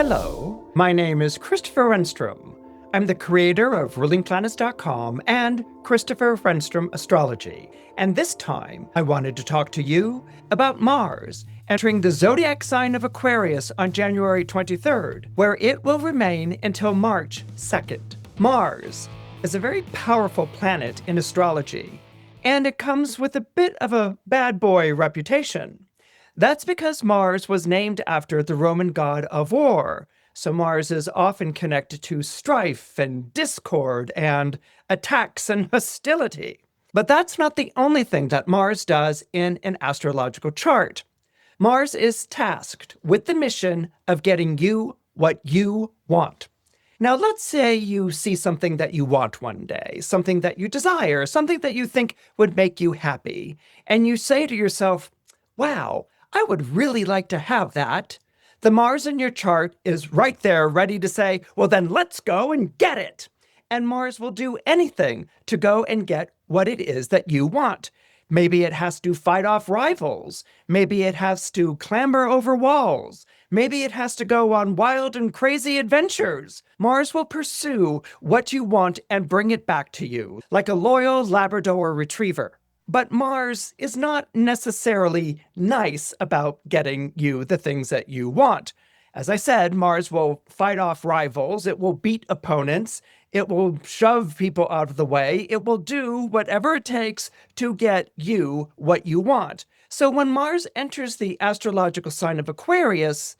Hello, my name is Christopher Renstrom. I'm the creator of rulingplanets.com and Christopher Renstrom Astrology. And this time, I wanted to talk to you about Mars entering the zodiac sign of Aquarius on January 23rd, where it will remain until March 2nd. Mars is a very powerful planet in astrology, and it comes with a bit of a bad boy reputation. That's because Mars was named after the Roman god of war, so Mars is often connected to strife and discord and attacks and hostility. But that's not the only thing that Mars does in an astrological chart. Mars is tasked with the mission of getting you what you want. Now, let's say you see something that you want one day, something that you desire, something that you think would make you happy, and you say to yourself, wow, I would really like to have that. The Mars in your chart is right there ready to say, well, then let's go and get it. And Mars will do anything to go and get what it is that you want. Maybe it has to fight off rivals. Maybe it has to clamber over walls. Maybe it has to go on wild and crazy adventures. Mars will pursue what you want and bring it back to you, like a loyal Labrador retriever. But Mars is not necessarily nice about getting you the things that you want. As I said, Mars will fight off rivals, it will beat opponents, it will shove people out of the way, it will do whatever it takes to get you what you want. So when Mars enters the astrological sign of Aquarius,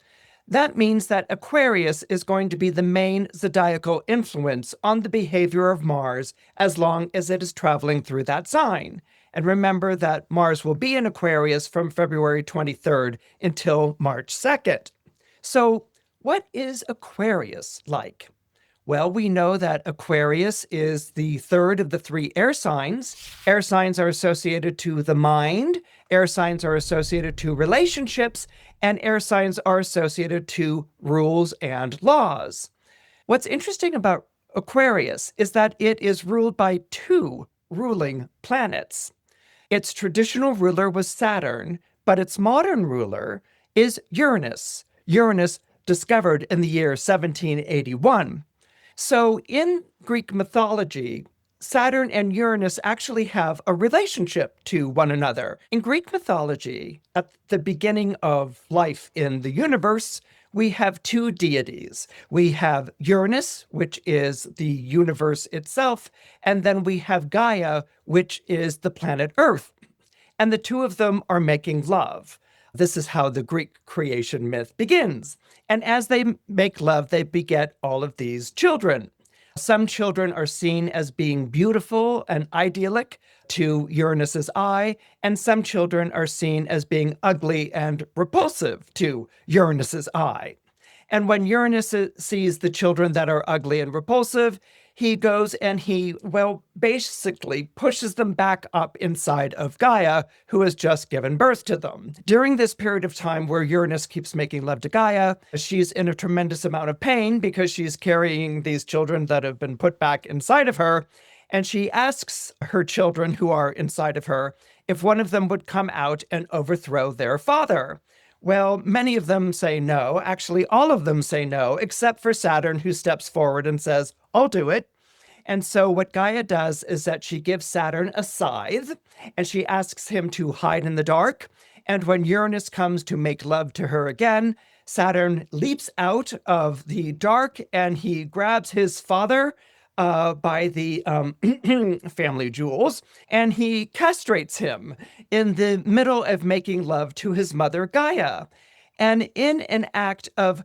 that means that Aquarius is going to be the main zodiacal influence on the behavior of Mars as long as it is traveling through that sign. And remember that Mars will be in Aquarius from February 23rd until March 2nd. So what is Aquarius like? Well, we know that Aquarius is the third of the three air signs. Air signs are associated to the mind, air signs are associated to relationships, and air signs are associated to rules and laws. What's interesting about Aquarius is that it is ruled by two ruling planets. Its traditional ruler was Saturn, but its modern ruler is Uranus. Uranus discovered in the year 1781. So in Greek mythology, Saturn and Uranus actually have a relationship to one another. In Greek mythology, at the beginning of life in the universe, we have two deities. We have Uranus, which is the universe itself, and then we have Gaia, which is the planet Earth. And the two of them are making love. This is how the Greek creation myth begins. And as they make love, they beget all of these children. Some children are seen as being beautiful and idyllic to Uranus's eye, and some children are seen as being ugly and repulsive to Uranus's eye. And when Uranus sees the children that are ugly and repulsive, he goes and he, basically pushes them back up inside of Gaia, who has just given birth to them. During this period of time where Uranus keeps making love to Gaia, she's in a tremendous amount of pain because she's carrying these children that have been put back inside of her. And she asks her children who are inside of her if one of them would come out and overthrow their father. Well, many of them say no. Actually, all of them say no, except for Saturn, who steps forward and says, I'll do it. And so what Gaia does is that she gives Saturn a scythe, and she asks him to hide in the dark. And when Uranus comes to make love to her again, Saturn leaps out of the dark, and he grabs his father by the family jewels, and he castrates him in the middle of making love to his mother Gaia. And in an act of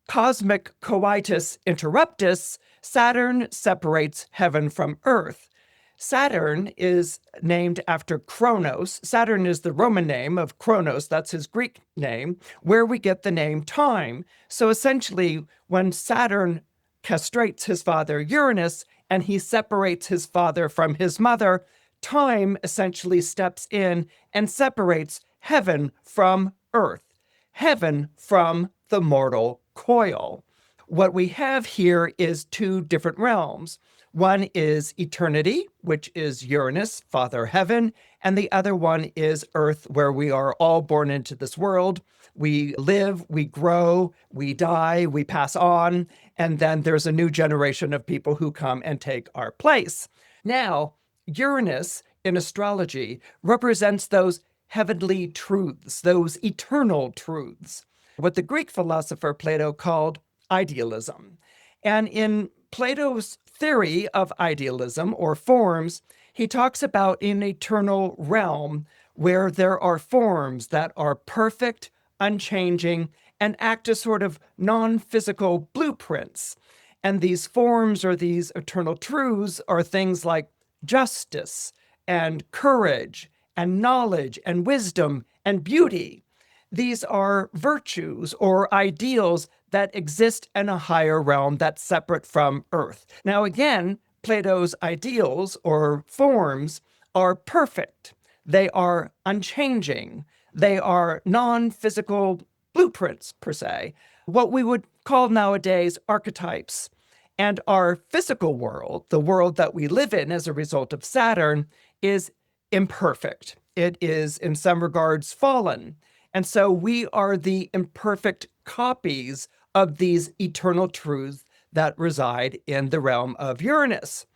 cosmic coitus interruptus, Saturn separates heaven from earth. Saturn is named after Kronos. Saturn is the Roman name of Kronos, that's his Greek name, where we get the name time. So essentially, when Saturn castrates his father Uranus, and he separates his father from his mother, time essentially steps in and separates heaven from earth, heaven from the mortal coil. What we have here is two different realms. One is eternity, which is Uranus, Father Heaven, and the other one is Earth, where we are all born into this world. We live, we grow, we die, we pass on, and then there's a new generation of people who come and take our place. Now, Uranus in astrology represents those heavenly truths, those eternal truths, what the Greek philosopher Plato called idealism. And in Plato's theory of idealism or forms, he talks about an eternal realm where there are forms that are perfect, unchanging, and act as sort of non-physical blueprints. And these forms or these eternal truths are things like justice and courage and knowledge and wisdom and beauty. These are virtues or ideals that exist in a higher realm that's separate from Earth. Now, again, Plato's ideals or forms are perfect. They are unchanging. They are non-physical blueprints, per se, what we would call nowadays archetypes. And our physical world, the world that we live in as a result of Saturn, is imperfect. It is, in some regards, fallen. And so we are the imperfect copies of these eternal truths that reside in the realm of Uranus.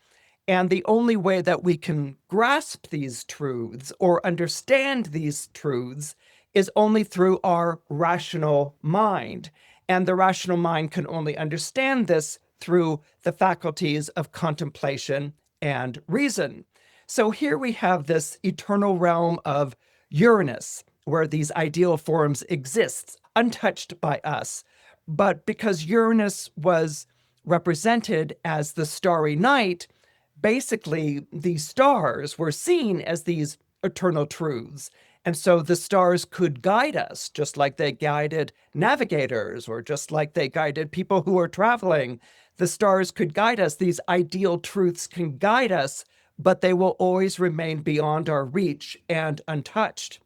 And the only way that we can grasp these truths or understand these truths is only through our rational mind. And the rational mind can only understand this through the faculties of contemplation and reason. So here we have this eternal realm of Uranus, where these ideal forms exist, untouched by us. But because Uranus was represented as the starry night, basically these stars were seen as these eternal truths. And so the stars could guide us, just like they guided navigators or just like they guided people who are traveling. The stars could guide us. These ideal truths can guide us, but they will always remain beyond our reach and untouched.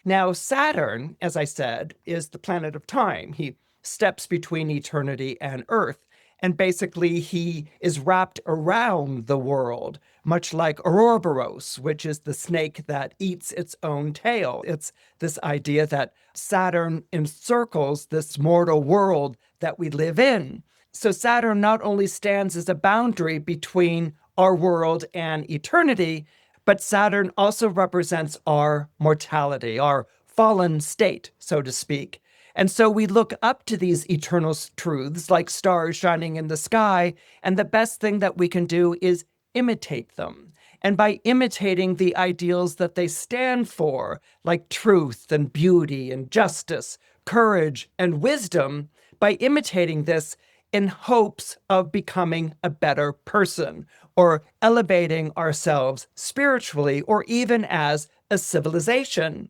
Now, Saturn, as I said, is the planet of time. He steps between eternity and Earth. And basically, he is wrapped around the world, much like Ouroboros, which is the snake that eats its own tail. It's this idea that Saturn encircles this mortal world that we live in. So Saturn not only stands as a boundary between our world and eternity, but Saturn also represents our mortality, our fallen state, so to speak. And so we look up to these eternal truths like stars shining in the sky, and the best thing that we can do is imitate them. And by imitating the ideals that they stand for, like truth and beauty and justice, courage and wisdom, by imitating this in hopes of becoming a better person or elevating ourselves spiritually or even as a civilization.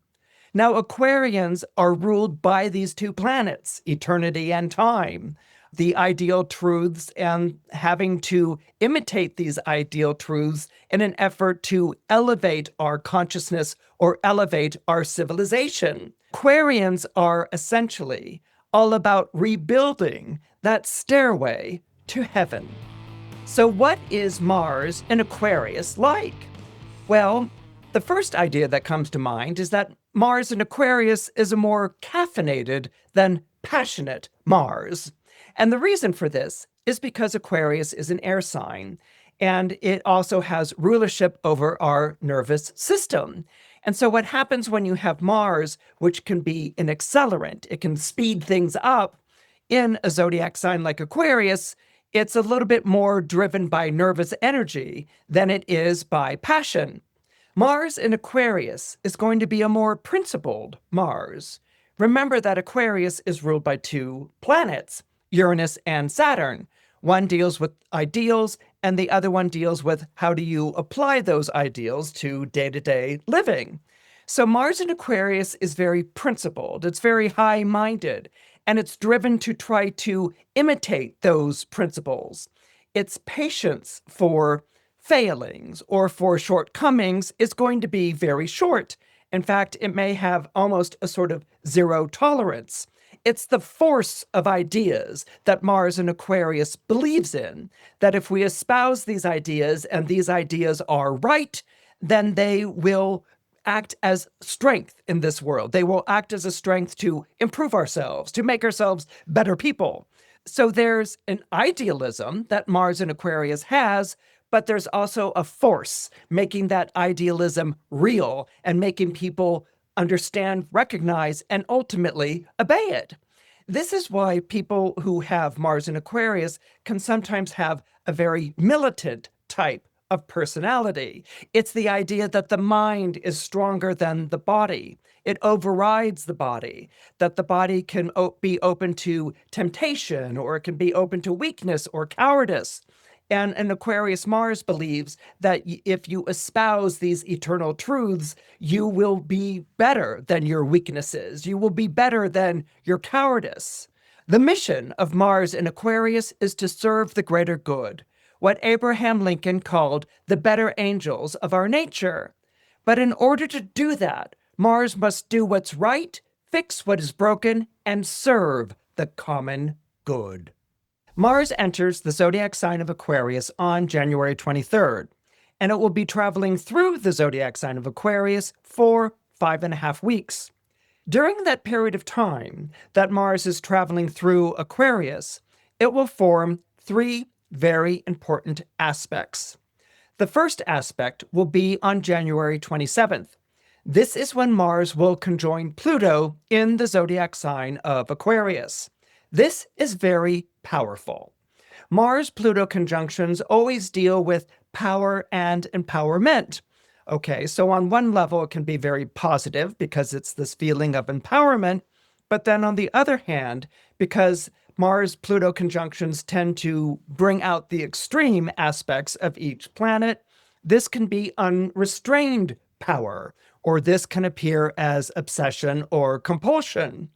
Now, Aquarians are ruled by these two planets, eternity and time, the ideal truths, and having to imitate these ideal truths in an effort to elevate our consciousness or elevate our civilization. Aquarians are essentially all about rebuilding that stairway to heaven. So what is Mars in Aquarius like? Well, the first idea that comes to mind is that Mars in Aquarius is a more caffeinated than passionate Mars. And the reason for this is because Aquarius is an air sign, and it also has rulership over our nervous system. And so what happens when you have Mars, which can be an accelerant, it can speed things up in a zodiac sign like Aquarius, it's a little bit more driven by nervous energy than it is by passion. Mars in Aquarius is going to be a more principled Mars. Remember that Aquarius is ruled by two planets, Uranus and Saturn. One deals with ideals, and the other one deals with how do you apply those ideals to day-to-day living. So Mars in Aquarius is very principled, it's very high-minded, and it's driven to try to imitate those principles. Its patience for failings or for shortcomings is going to be very short. In fact, it may have almost a sort of zero tolerance. It's the force of ideas that Mars in Aquarius believes in, that if we espouse these ideas and these ideas are right, then they will act as strength in this world. They will act as a strength to improve ourselves, to make ourselves better people. So there's an idealism that Mars in Aquarius has, but there's also a force making that idealism real and making people understand, recognize, and ultimately obey it. This is why people who have Mars in Aquarius can sometimes have a very militant type of personality. It's the idea that the mind is stronger than the body. It overrides the body, that the body can be open to temptation, or it can be open to weakness or cowardice. And an Aquarius Mars believes that if you espouse these eternal truths, you will be better than your weaknesses. You will be better than your cowardice. The mission of Mars in Aquarius is to serve the greater good, what Abraham Lincoln called the better angels of our nature. But in order to do that, Mars must do what's right, fix what is broken, and serve the common good. Mars enters the zodiac sign of Aquarius on January 23rd, and it will be traveling through the zodiac sign of Aquarius for 5.5 weeks. During that period of time that Mars is traveling through Aquarius, it will form 3 very important aspects. The first aspect will be on January 27th. This is when Mars will conjoin Pluto in the zodiac sign of Aquarius. This is very powerful. Mars-Pluto conjunctions always deal with power and empowerment. Okay, so on one level, it can be very positive because it's this feeling of empowerment. But then on the other hand, because Mars-Pluto conjunctions tend to bring out the extreme aspects of each planet, this can be unrestrained power, or this can appear as obsession or compulsion.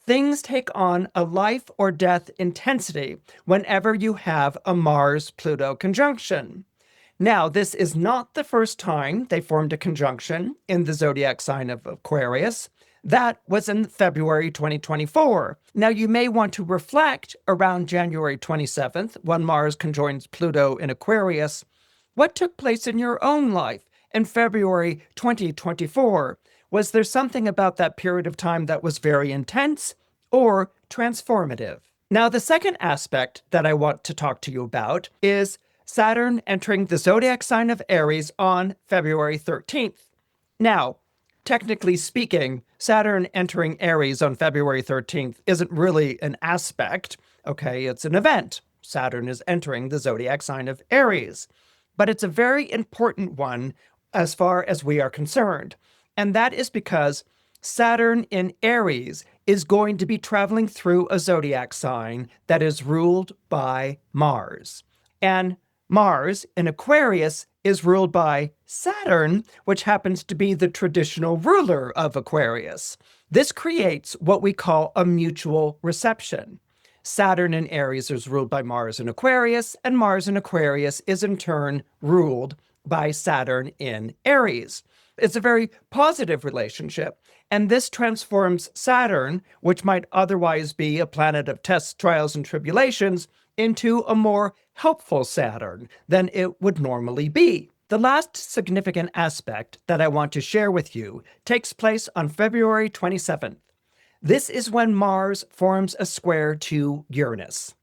Things take on a life or death intensity whenever you have a Mars-Pluto conjunction. Now, this is not the first time they formed a conjunction in the zodiac sign of Aquarius. That was in February 2024. Now, you may want to reflect around January 27th, when Mars conjoins Pluto in Aquarius. What took place in your own life in February 2024? Was there something about that period of time that was very intense or transformative? Now, the second aspect that I want to talk to you about is Saturn entering the zodiac sign of Aries on February 13th. Now, technically speaking, Saturn entering Aries on February 13th isn't really an aspect, okay? It's an event. Saturn is entering the zodiac sign of Aries. But it's a very important one as far as we are concerned. And that is because Saturn in Aries is going to be traveling through a zodiac sign that is ruled by Mars. And Mars in Aquarius is ruled by Saturn, which happens to be the traditional ruler of Aquarius. This creates what we call a mutual reception. Saturn in Aries is ruled by Mars in Aquarius, and Mars in Aquarius is in turn ruled by Saturn in Aries. It's a very positive relationship, and this transforms Saturn, which might otherwise be a planet of tests, trials, and tribulations, into a more helpful Saturn than it would normally be. The last significant aspect that I want to share with you takes place on February 27th. This is when Mars forms a square to Uranus.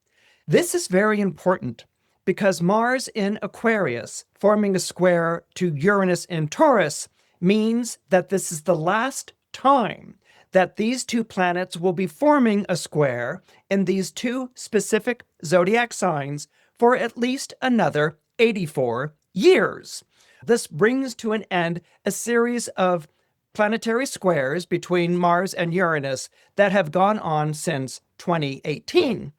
This is very important because Mars in Aquarius forming a square to Uranus in Taurus means that this is the last time that these two planets will be forming a square in these two specific zodiac signs for at least another 84 years. This brings to an end a series of planetary squares between Mars and Uranus that have gone on since 2018.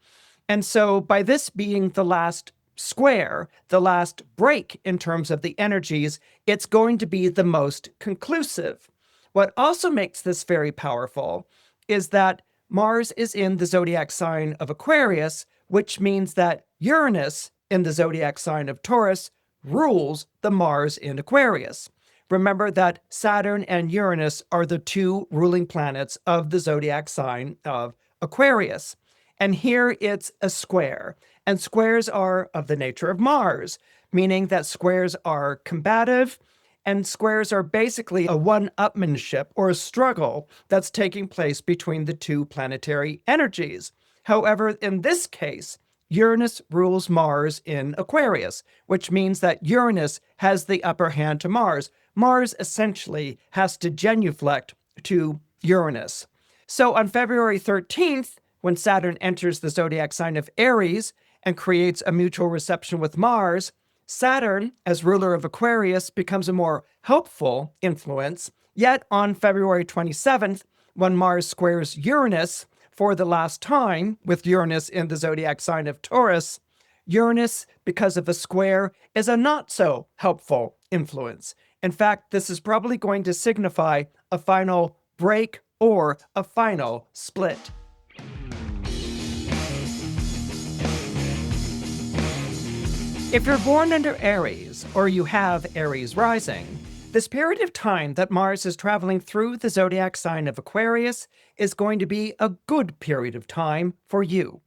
And so by this being the last square, the last break in terms of the energies, it's going to be the most conclusive. What also makes this very powerful is that Mars is in the zodiac sign of Aquarius, which means that Uranus in the zodiac sign of Taurus rules the Mars in Aquarius. Remember that Saturn and Uranus are the two ruling planets of the zodiac sign of Aquarius. And here it's a square. And squares are of the nature of Mars, meaning that squares are combative, and squares are basically a one-upmanship or a struggle that's taking place between the two planetary energies. However, in this case, Uranus rules Mars in Aquarius, which means that Uranus has the upper hand to Mars. Mars essentially has to genuflect to Uranus. So on February 13th, when Saturn enters the zodiac sign of Aries and creates a mutual reception with Mars, Saturn, as ruler of Aquarius, becomes a more helpful influence. Yet on February 27th, when Mars squares Uranus for the last time, with Uranus in the zodiac sign of Taurus, Uranus, because of a square, is a not so helpful influence. In fact, this is probably going to signify a final break or a final split. If you're born under Aries, or you have Aries rising, this period of time that Mars is traveling through the zodiac sign of Aquarius is going to be a good period of time for you.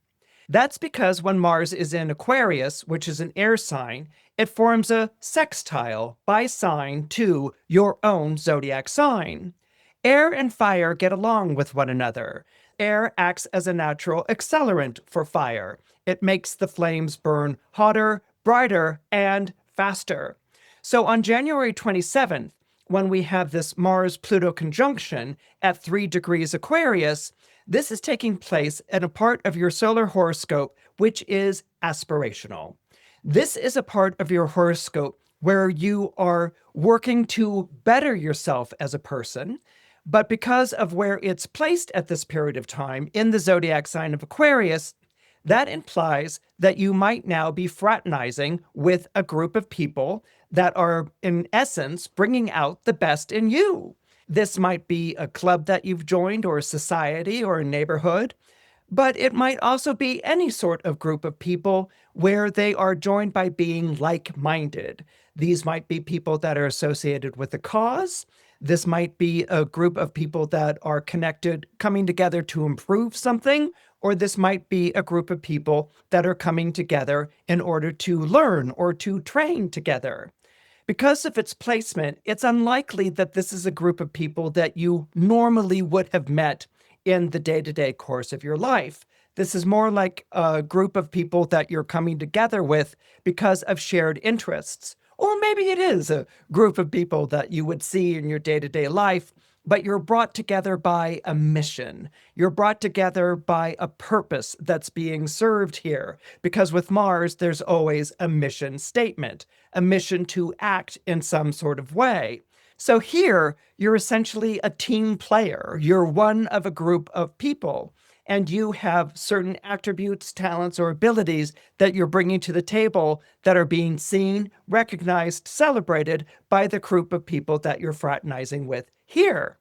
That's because when Mars is in Aquarius, which is an air sign, it forms a sextile by sign to your own zodiac sign. Air and fire get along with one another. Air acts as a natural accelerant for fire. It makes the flames burn hotter, brighter, and faster. So on January 27th, when we have this Mars-Pluto conjunction at 3 degrees Aquarius, this is taking place at a part of your solar horoscope which is aspirational. This is a part of your horoscope where you are working to better yourself as a person, but because of where it's placed at this period of time in the zodiac sign of Aquarius, that implies that you might now be fraternizing with a group of people that are, in essence, bringing out the best in you. This might be a club that you've joined, or a society, or a neighborhood, but it might also be any sort of group of people where they are joined by being like-minded. These might be people that are associated with a cause. This might be a group of people that are connected, coming together to improve something, or this might be a group of people that are coming together in order to learn or to train together. Because of its placement, it's unlikely that this is a group of people that you normally would have met in the day-to-day course of your life. This is more like a group of people that you're coming together with because of shared interests. Or maybe it is a group of people that you would see in your day-to-day life, but you're brought together by a mission. You're brought together by a purpose that's being served here. Because with Mars, there's always a mission statement, a mission to act in some sort of way. So here, you're essentially a team player. You're one of a group of people, and you have certain attributes, talents, or abilities that you're bringing to the table that are being seen, recognized, celebrated by the group of people that you're fraternizing with here.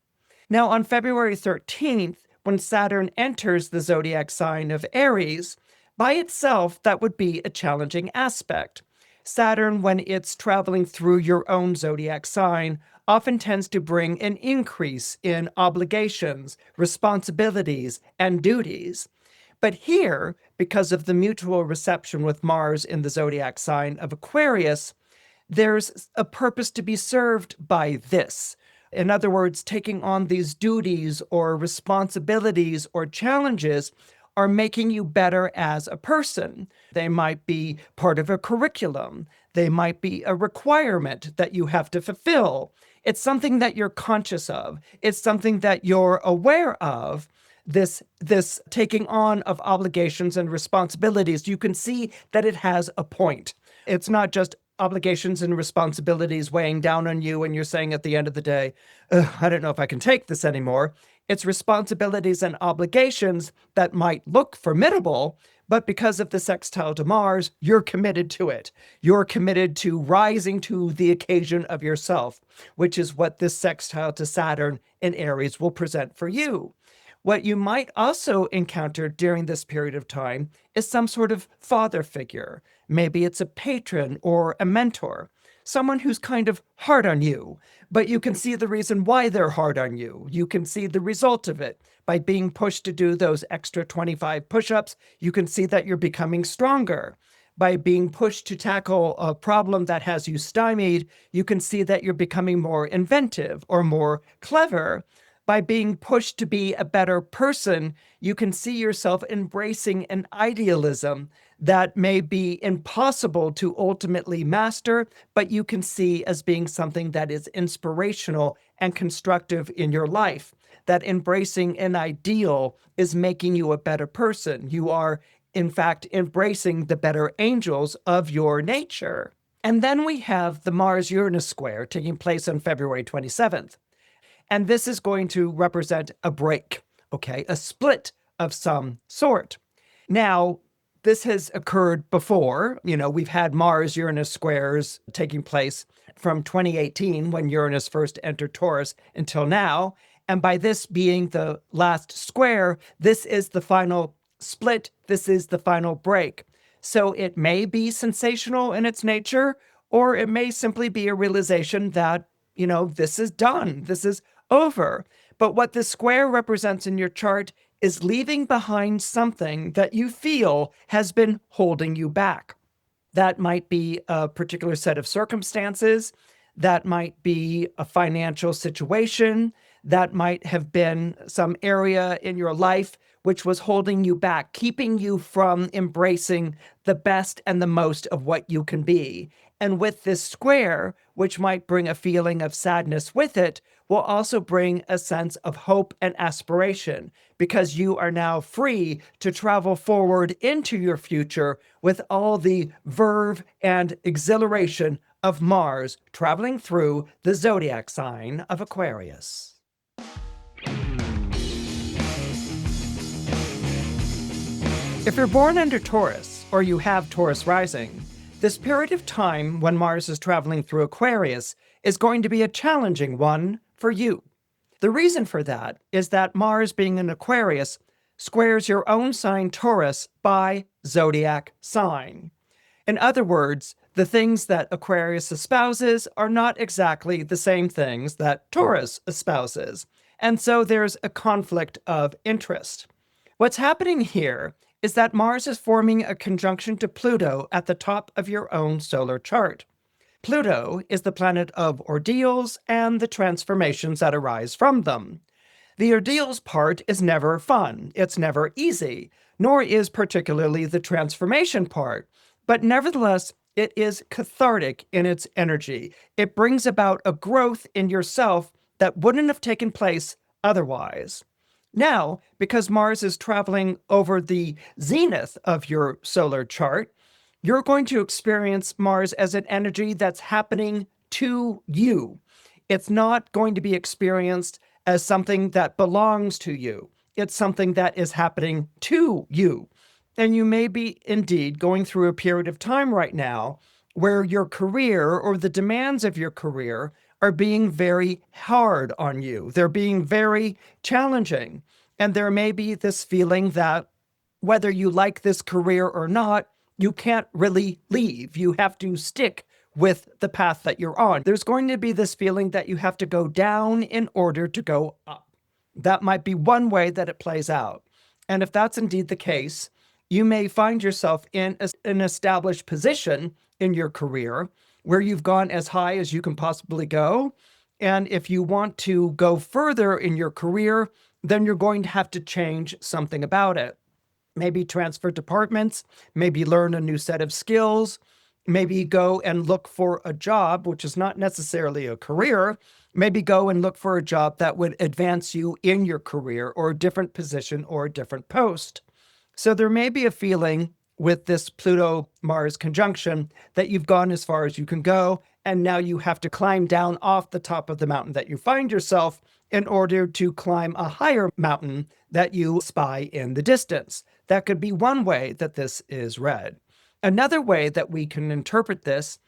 Now, on February 13th, when Saturn enters the zodiac sign of Aries, by itself, that would be a challenging aspect. Saturn, when it's traveling through your own zodiac sign, often tends to bring an increase in obligations, responsibilities, and duties. But here, because of the mutual reception with Mars in the zodiac sign of Aquarius, there's a purpose to be served by this. In other words, taking on these duties or responsibilities or challenges are making you better as a person. They might be part of a curriculum. They might be a requirement that you have to fulfill. It's something that you're conscious of. It's something that you're aware of. This taking on of obligations and responsibilities, you can see that it has a point. It's not just obligations and responsibilities weighing down on you and you're saying at the end of the day, I don't know if I can take this anymore. It's responsibilities and obligations that might look formidable, but because of the sextile to Mars, you're committed to it. You're committed to rising to the occasion of yourself, which is what this sextile to Saturn in Aries will present for you. What you might also encounter during this period of time is some sort of father figure. Maybe it's a patron or a mentor. someone who's kind of hard on you, but you can see the reason why they're hard on you. You can see the result of it. By being pushed to do those extra 25 push-ups, you can see that you're becoming stronger. By being pushed to tackle a problem that has you stymied, you can see that you're becoming more inventive or more clever. By being pushed to be a better person, you can see yourself embracing an idealism that may be impossible to ultimately master, but you can see as being something that is inspirational and constructive in your life. That embracing an ideal is making you a better person. You are, in fact, embracing the better angels of your nature. And then we have the Mars-Uranus square taking place on February 27th. And this is going to represent a break, okay, a split of some sort. Now, this has occurred before. We've had Mars-Uranus squares taking place from 2018 when Uranus first entered Taurus until now. And by this being the last square, this is the final split. This is the final break. So it may be sensational in its nature, or it may simply be a realization that, this is done. This is over. But what this square represents in your chart is leaving behind something that you feel has been holding you back. That might be a particular set of circumstances. That might be a financial situation. That might have been some area in your life which was holding you back, keeping you from embracing the best and the most of what you can be. And with this square, which might bring a feeling of sadness with it, will also bring a sense of hope and aspiration, because you are now free to travel forward into your future with all the verve and exhilaration of Mars traveling through the zodiac sign of Aquarius. If you're born under Taurus, or you have Taurus rising, this period of time when Mars is traveling through Aquarius is going to be a challenging one for you. The reason for that is that Mars being in Aquarius squares your own sign Taurus by zodiac sign. In other words, the things that Aquarius espouses are not exactly the same things that Taurus espouses, and so there's a conflict of interest. What's happening here is that Mars is forming a conjunction to Pluto at the top of your own solar chart. Pluto is the planet of ordeals and the transformations that arise from them. The ordeals part is never fun. It's never easy, nor is particularly the transformation part. But nevertheless, it is cathartic in its energy. It brings about a growth in yourself that wouldn't have taken place otherwise. Now, because Mars is traveling over the zenith of your solar chart, you're going to experience Mars as an energy that's happening to you. It's not going to be experienced as something that belongs to you. It's something that is happening to you. And you may be indeed going through a period of time right now where your career or the demands of your career are being very hard on you. They're being very challenging. And there may be this feeling that whether you like this career or not, you can't really leave. You have to stick with the path that you're on. There's going to be this feeling that you have to go down in order to go up. That might be one way that it plays out. And if that's indeed the case, you may find yourself in an established position in your career where you've gone as high as you can possibly go. And if you want to go further in your career, then you're going to have to change something about it. Maybe transfer departments, maybe learn a new set of skills, maybe go and look for a job, which is not necessarily a career. Maybe go and look for a job that would advance you in your career, or a different position or a different post. So there may be a feeling with this Pluto-Mars conjunction that you've gone as far as you can go, and now you have to climb down off the top of the mountain that you find yourself in order to climb a higher mountain that you spy in the distance. That could be one way that this is read. Another way that we can interpret this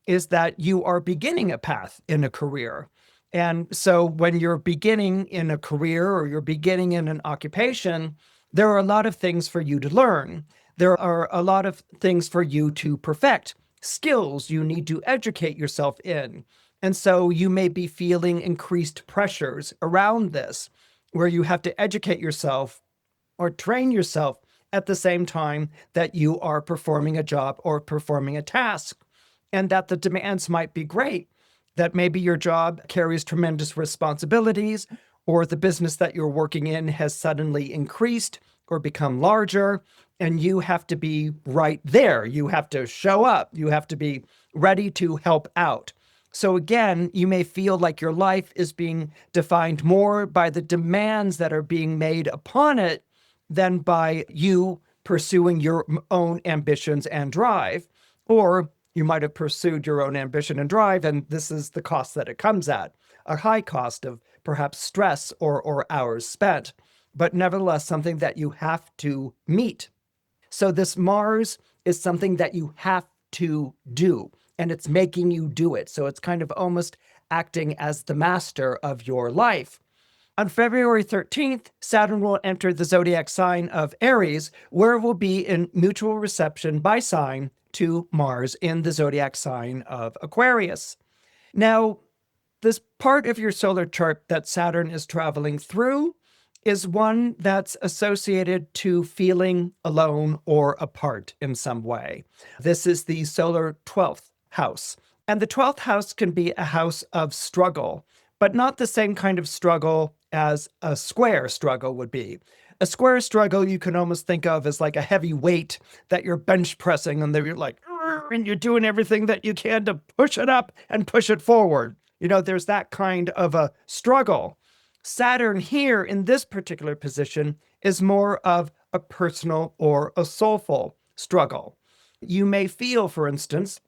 is that you are beginning a path in a career. And so when you're beginning in a career or you're beginning in an occupation, there are a lot of things for you to learn. There are a lot of things for you to perfect skills you need to educate yourself in. And so you may be feeling increased pressures around this, where you have to educate yourself or train yourself at the same time that you are performing a job or performing a task, and that the demands might be great, that maybe your job carries tremendous responsibilities, or the business that you're working in has suddenly increased or become larger, and you have to be right there. You have to show up. You have to be ready to help out. So again, you may feel like your life is being defined more by the demands that are being made upon it than by you pursuing your own ambitions and drive. Or you might have pursued your own ambition and drive, and this is the cost that it comes at, a high cost of perhaps stress or hours spent, but nevertheless something that you have to meet. So this Mars is something that you have to do, and it's making you do it. So it's kind of almost acting as the master of your life. On February 13th, Saturn will enter the zodiac sign of Aries, where it will be in mutual reception by sign to Mars in the zodiac sign of Aquarius. Now, this part of your solar chart that Saturn is traveling through is one that's associated to feeling alone or apart in some way. This is the solar 12th house. And the 12th house can be a house of struggle, but not the same kind of struggle as a square struggle would be. A square struggle you can almost think of as like a heavy weight that you're bench pressing, and then you're like, and you're doing everything that you can to push it up and push it forward. You know, there's that kind of a struggle. Saturn here in this particular position is more of a personal or a soulful struggle. You may feel, for instance,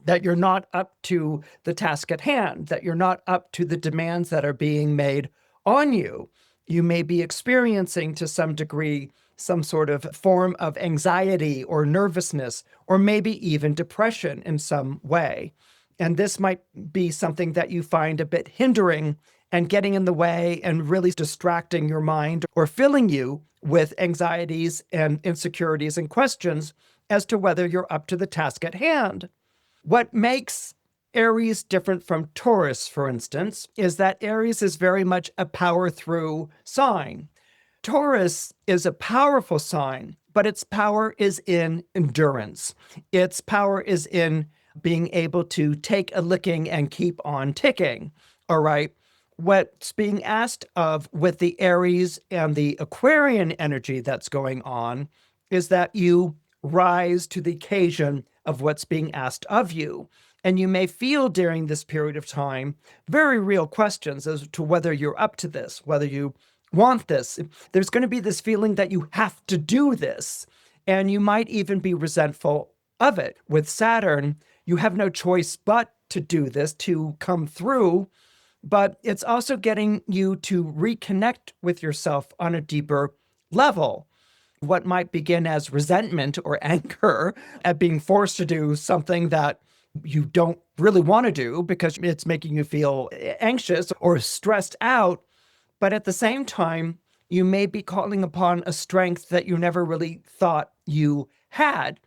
that you're not up to the task at hand, that you're not up to the demands that are being made on you. You may be experiencing to some degree some sort of form of anxiety or nervousness, or maybe even depression in some way. And this might be something that you find a bit hindering and getting in the way and really distracting your mind or filling you with anxieties and insecurities and questions as to whether you're up to the task at hand. What makes Aries different from Taurus, for instance, is that Aries is very much a power-through sign. Taurus is a powerful sign, but its power is in endurance. Its power is in being able to take a licking and keep on ticking, all right? What's being asked of with the Aries and the Aquarian energy that's going on is that you rise to the occasion of what's being asked of you. And you may feel during this period of time very real questions as to whether you're up to this, whether you want this. There's going to be this feeling that you have to do this, and you might even be resentful of it. With Saturn, you have no choice but to do this, to come through, but it's also getting you to reconnect with yourself on a deeper level. What might begin as resentment or anger at being forced to do something that you don't really want to do because it's making you feel anxious or stressed out. But at the same time, you may be calling upon a strength that you never really thought you had.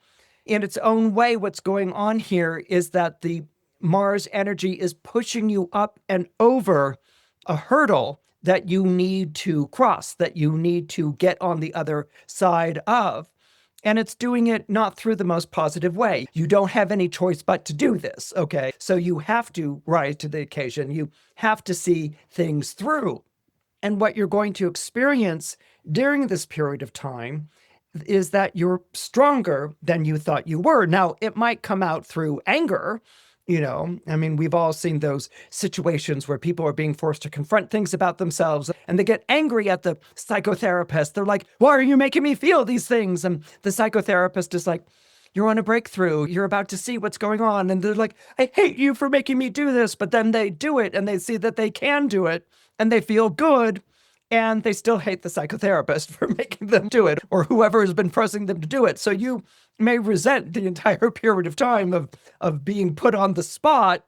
In its own way, what's going on here is that the Mars energy is pushing you up and over a hurdle that you need to cross, that you need to get on the other side of. And it's doing it not through the most positive way. You don't have any choice but to do this, okay? So you have to rise to the occasion. You have to see things through. And what you're going to experience during this period of time is that you're stronger than you thought you were. Now, it might come out through anger. You know, I mean, we've all seen those situations where people are being forced to confront things about themselves and they get angry at the psychotherapist. They're like, why are you making me feel these things? And the psychotherapist is like, you're on a breakthrough. You're about to see what's going on. And they're like, I hate you for making me do this. But then they do it and they see that they can do it and they feel good. And they still hate the psychotherapist for making them do it, or whoever has been pressing them to do it. So you may resent the entire period of time of being put on the spot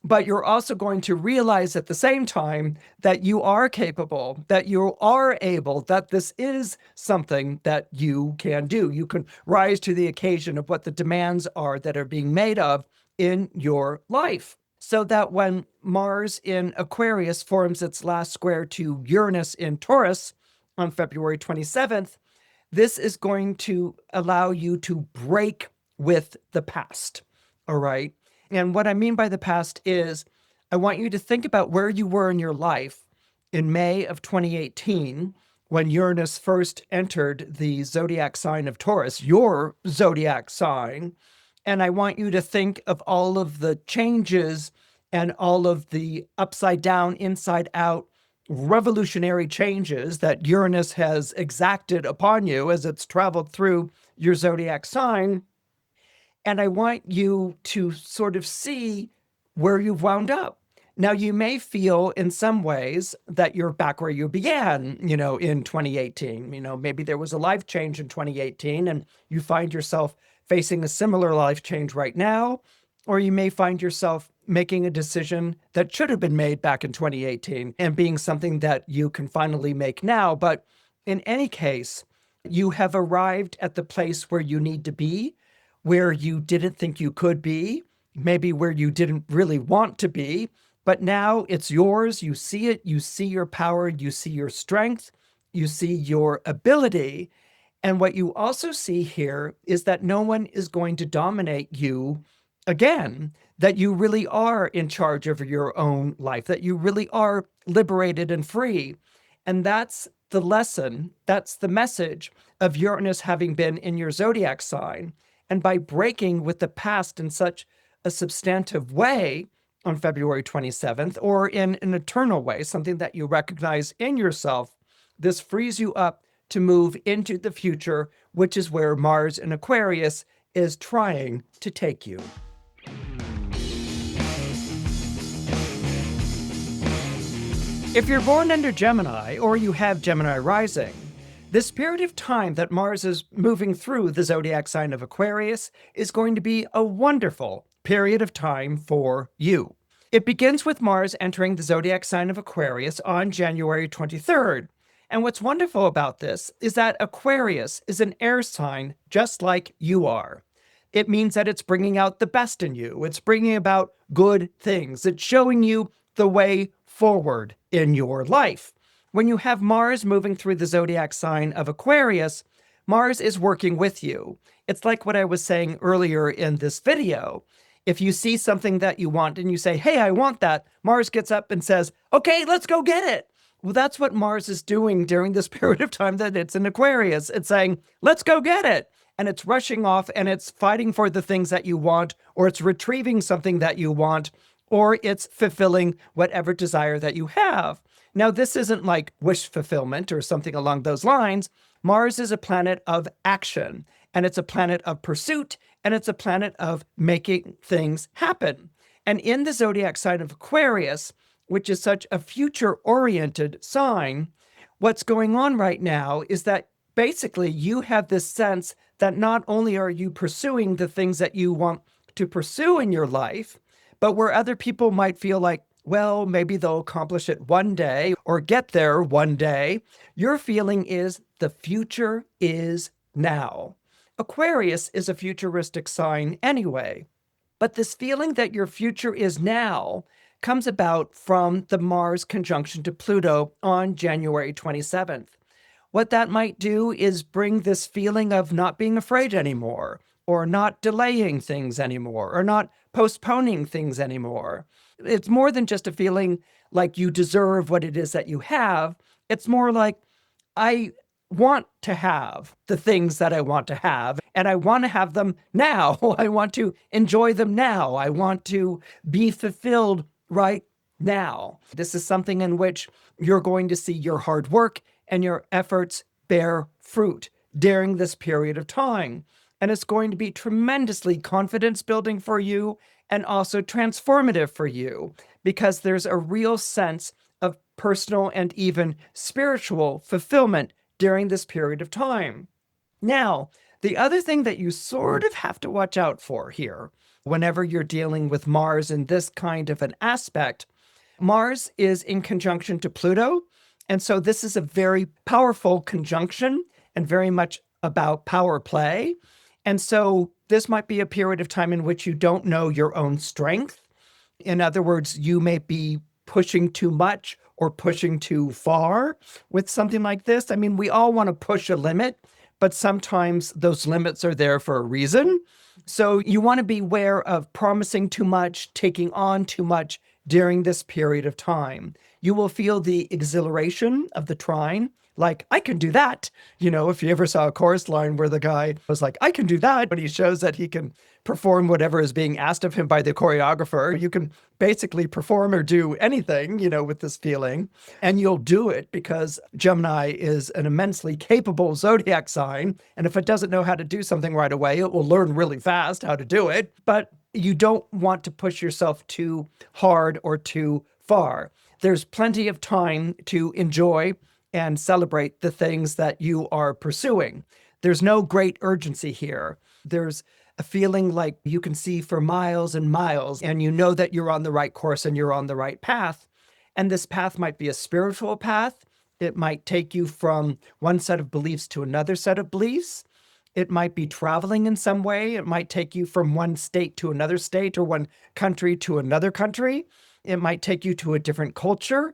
But you're also going to realize at the same time that you are capable, that you are able, that this is something that you can do. You can rise to the occasion of what the demands are that are being made of in your life. So that when Mars in Aquarius forms its last square to Uranus in Taurus on February 27th, this is going to allow you to break with the past. All right. And what I mean by the past is I want you to think about where you were in your life in May of 2018 when Uranus first entered the zodiac sign of Taurus, your zodiac sign. And I want you to think of all of the changes and all of the upside down, inside out, revolutionary changes that Uranus has exacted upon you as it's traveled through your zodiac sign. And I want you to sort of see where you've wound up. Now, you may feel in some ways that you're back where you began, in 2018. Maybe there was a life change in 2018 and you find yourself facing a similar life change right now, or you may find yourself making a decision that should have been made back in 2018 and being something that you can finally make now. But in any case, you have arrived at the place where you need to be, where you didn't think you could be, maybe where you didn't really want to be, but now it's yours. You see it, you see your power, you see your strength, you see your ability. And what you also see here is that no one is going to dominate you again, that you really are in charge of your own life, that you really are liberated and free. And that's the lesson, that's the message of Uranus having been in your zodiac sign. And by breaking with the past in such a substantive way on February 27th, or in an eternal way, something that you recognize in yourself, this frees you up to move into the future, which is where Mars in Aquarius is trying to take you. If you're born under Gemini or you have Gemini rising, this period of time that Mars is moving through the zodiac sign of Aquarius is going to be a wonderful period of time for you. It begins with Mars entering the zodiac sign of Aquarius on January 23rd. And what's wonderful about this is that Aquarius is an air sign just like you are. It means that it's bringing out the best in you. It's bringing about good things. It's showing you the way forward in your life. When you have Mars moving through the zodiac sign of Aquarius, Mars is working with you. It's like what I was saying earlier in this video. If you see something that you want and you say, hey, I want that, Mars gets up and says, okay, let's go get it. Well, that's what Mars is doing during this period of time that it's in Aquarius. It's saying, let's go get it. And it's rushing off and it's fighting for the things that you want, or it's retrieving something that you want, or it's fulfilling whatever desire that you have. Now, this isn't like wish fulfillment or something along those lines. Mars is a planet of action, and it's a planet of pursuit, and it's a planet of making things happen. And in the zodiac sign of Aquarius, which is such a future-oriented sign, what's going on right now is that basically you have this sense that not only are you pursuing the things that you want to pursue in your life, but where other people might feel like, well, maybe they'll accomplish it one day or get there one day, your feeling is the future is now. Aquarius is a futuristic sign anyway, but this feeling that your future is now comes about from the Mars conjunction to Pluto on January 27th. What that might do is bring this feeling of not being afraid anymore, or not delaying things anymore, or not postponing things anymore. It's more than just a feeling like you deserve what it is that you have. It's more like, I want to have the things that I want to have, and I want to have them now. I want to enjoy them now. I want to be fulfilled right now. This is something in which you're going to see your hard work and your efforts bear fruit during this period of time. And it's going to be tremendously confidence building for you and also transformative for you, because there's a real sense of personal and even spiritual fulfillment during this period of time. Now, the other thing that you sort of have to watch out for here whenever you're dealing with Mars in this kind of an aspect. Mars is in conjunction to Pluto. And so this is a very powerful conjunction and very much about power play. And so this might be a period of time in which you don't know your own strength. In other words, you may be pushing too much or pushing too far with something like this. I mean, we all want to push a limit, but sometimes those limits are there for a reason. So you want to be aware of promising too much, taking on too much during this period of time. You will feel the exhilaration of the trine, like, I can do that. You know, if you ever saw a chorus line where the guy was like, I can do that, but he shows that he can perform whatever is being asked of him by the choreographer. You can basically perform or do anything, you know, with this feeling, and you'll do it because Gemini is an immensely capable zodiac sign. And if it doesn't know how to do something right away, it will learn really fast how to do it. But you don't want to push yourself too hard or too far. There's plenty of time to enjoy and celebrate the things that you are pursuing. There's no great urgency here. There's a feeling like you can see for miles and miles, and you know that you're on the right course and you're on the right path. And this path might be a spiritual path. It might take you from one set of beliefs to another set of beliefs. It might be traveling in some way. It might take you from one state to another state or one country to another country. It might take you to a different culture.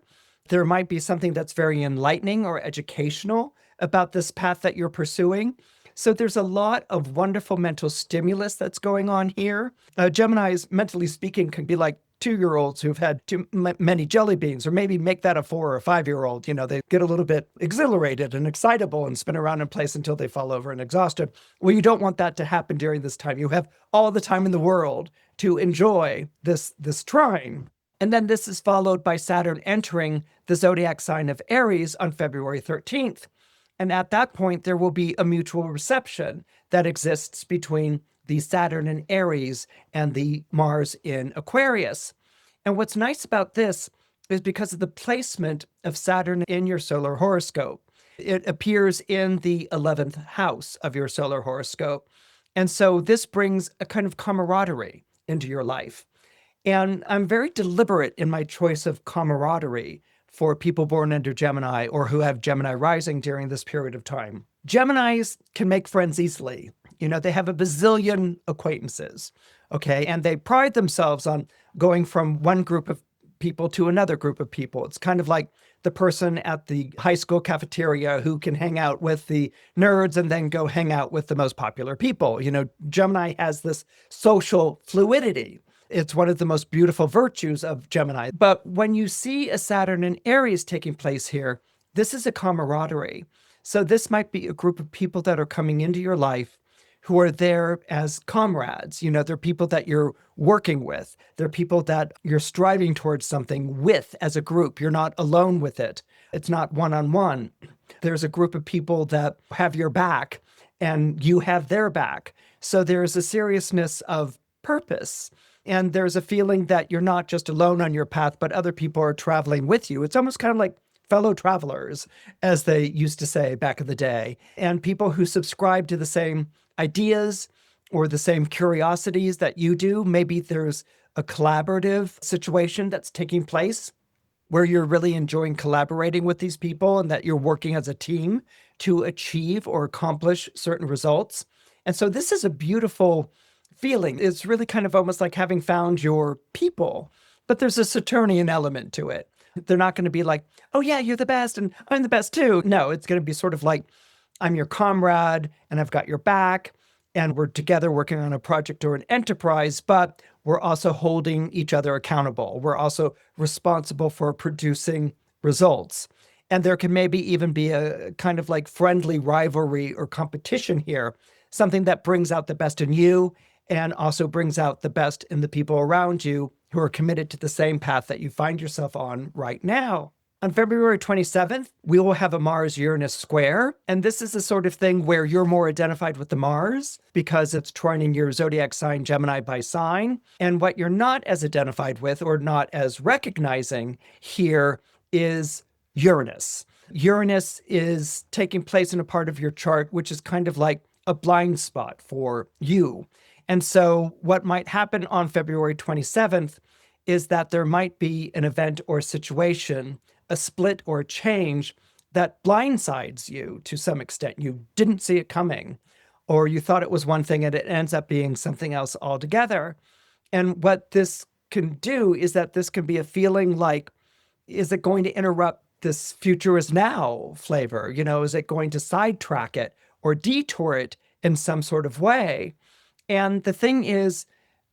There might be something that's very enlightening or educational about this path that you're pursuing. So there's a lot of wonderful mental stimulus that's going on here. Geminis, mentally speaking, can be like 2-year-olds who've had too many jelly beans, or maybe make that a 4 or 5-year-old. You know, they get a little bit exhilarated and excitable and spin around in place until they fall over and exhausted. Well, you don't want that to happen during this time. You have all the time in the world to enjoy this trine. And then this is followed by Saturn entering the zodiac sign of Aries on February 13th. And at that point, there will be a mutual reception that exists between the Saturn in Aries and the Mars in Aquarius. And what's nice about this is because of the placement of Saturn in your solar horoscope. It appears in the 11th house of your solar horoscope. And so this brings a kind of camaraderie into your life. And I'm very deliberate in my choice of camaraderie for people born under Gemini or who have Gemini rising during this period of time. Geminis can make friends easily. You know, they have a bazillion acquaintances, okay? And they pride themselves on going from one group of people to another group of people. It's kind of like the person at the high school cafeteria who can hang out with the nerds and then go hang out with the most popular people. You know, Gemini has this social fluidity. It's one of the most beautiful virtues of Gemini. But when you see a Saturn in Aries taking place here, this is a camaraderie. So this might be a group of people that are coming into your life who are there as comrades. You know, they're people that you're working with. They're people that you're striving towards something with as a group. You're not alone with it. It's not one-on-one. There's a group of people that have your back and you have their back. So there's a seriousness of purpose. And there's a feeling that you're not just alone on your path, but other people are traveling with you. It's almost kind of like fellow travelers, as they used to say back in the day, and people who subscribe to the same ideas or the same curiosities that you do. Maybe there's a collaborative situation that's taking place where you're really enjoying collaborating with these people and that you're working as a team to achieve or accomplish certain results. And so this is a beautiful feeling. It's really kind of almost like having found your people, but there's a Saturnian element to it. They're not going to be like, oh yeah, you're the best and I'm the best too. No, it's going to be sort of like, I'm your comrade and I've got your back and we're together working on a project or an enterprise, but we're also holding each other accountable. We're also responsible for producing results. And there can maybe even be a kind of like friendly rivalry or competition here, something that brings out the best in you and also brings out the best in the people around you who are committed to the same path that you find yourself on right now. On February 27th, we will have a Mars-Uranus square, and this is the sort of thing where you're more identified with the Mars because it's trining your zodiac sign Gemini by sign, and what you're not as identified with or not as recognizing here is Uranus. Uranus is taking place in a part of your chart which is kind of like a blind spot for you. And so what might happen on February 27th is that there might be an event or situation, a split or a change that blindsides you to some extent. You didn't see it coming, or you thought it was one thing and it ends up being something else altogether. And what this can do is that this can be a feeling like, is it going to interrupt this future is now flavor? Is it going to sidetrack it or detour it in some sort of way? And the thing is,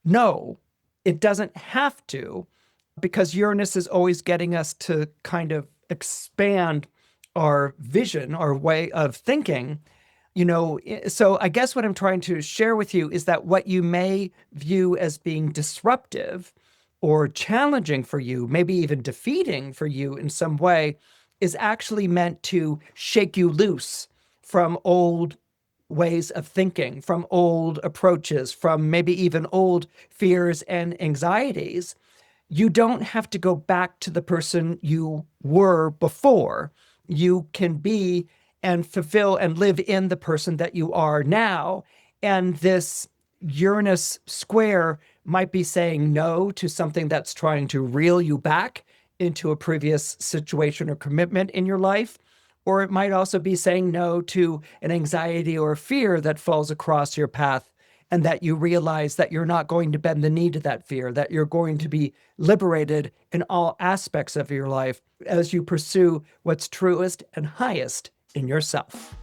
no, it doesn't have to, because Uranus is always getting us to kind of expand our vision, our way of thinking. So I guess what I'm trying to share with you is that what you may view as being disruptive or challenging for you, maybe even defeating for you in some way, is actually meant to shake you loose from old ways of thinking, from old approaches, from maybe even old fears and anxieties. You don't have to go back to the person you were before. You can be and fulfill and live in the person that you are now. And this Uranus square might be saying no to something that's trying to reel you back into a previous situation or commitment in your life. Or it might also be saying no to an anxiety or fear that falls across your path, and that you realize that you're not going to bend the knee to that fear, that you're going to be liberated in all aspects of your life as you pursue what's truest and highest in yourself.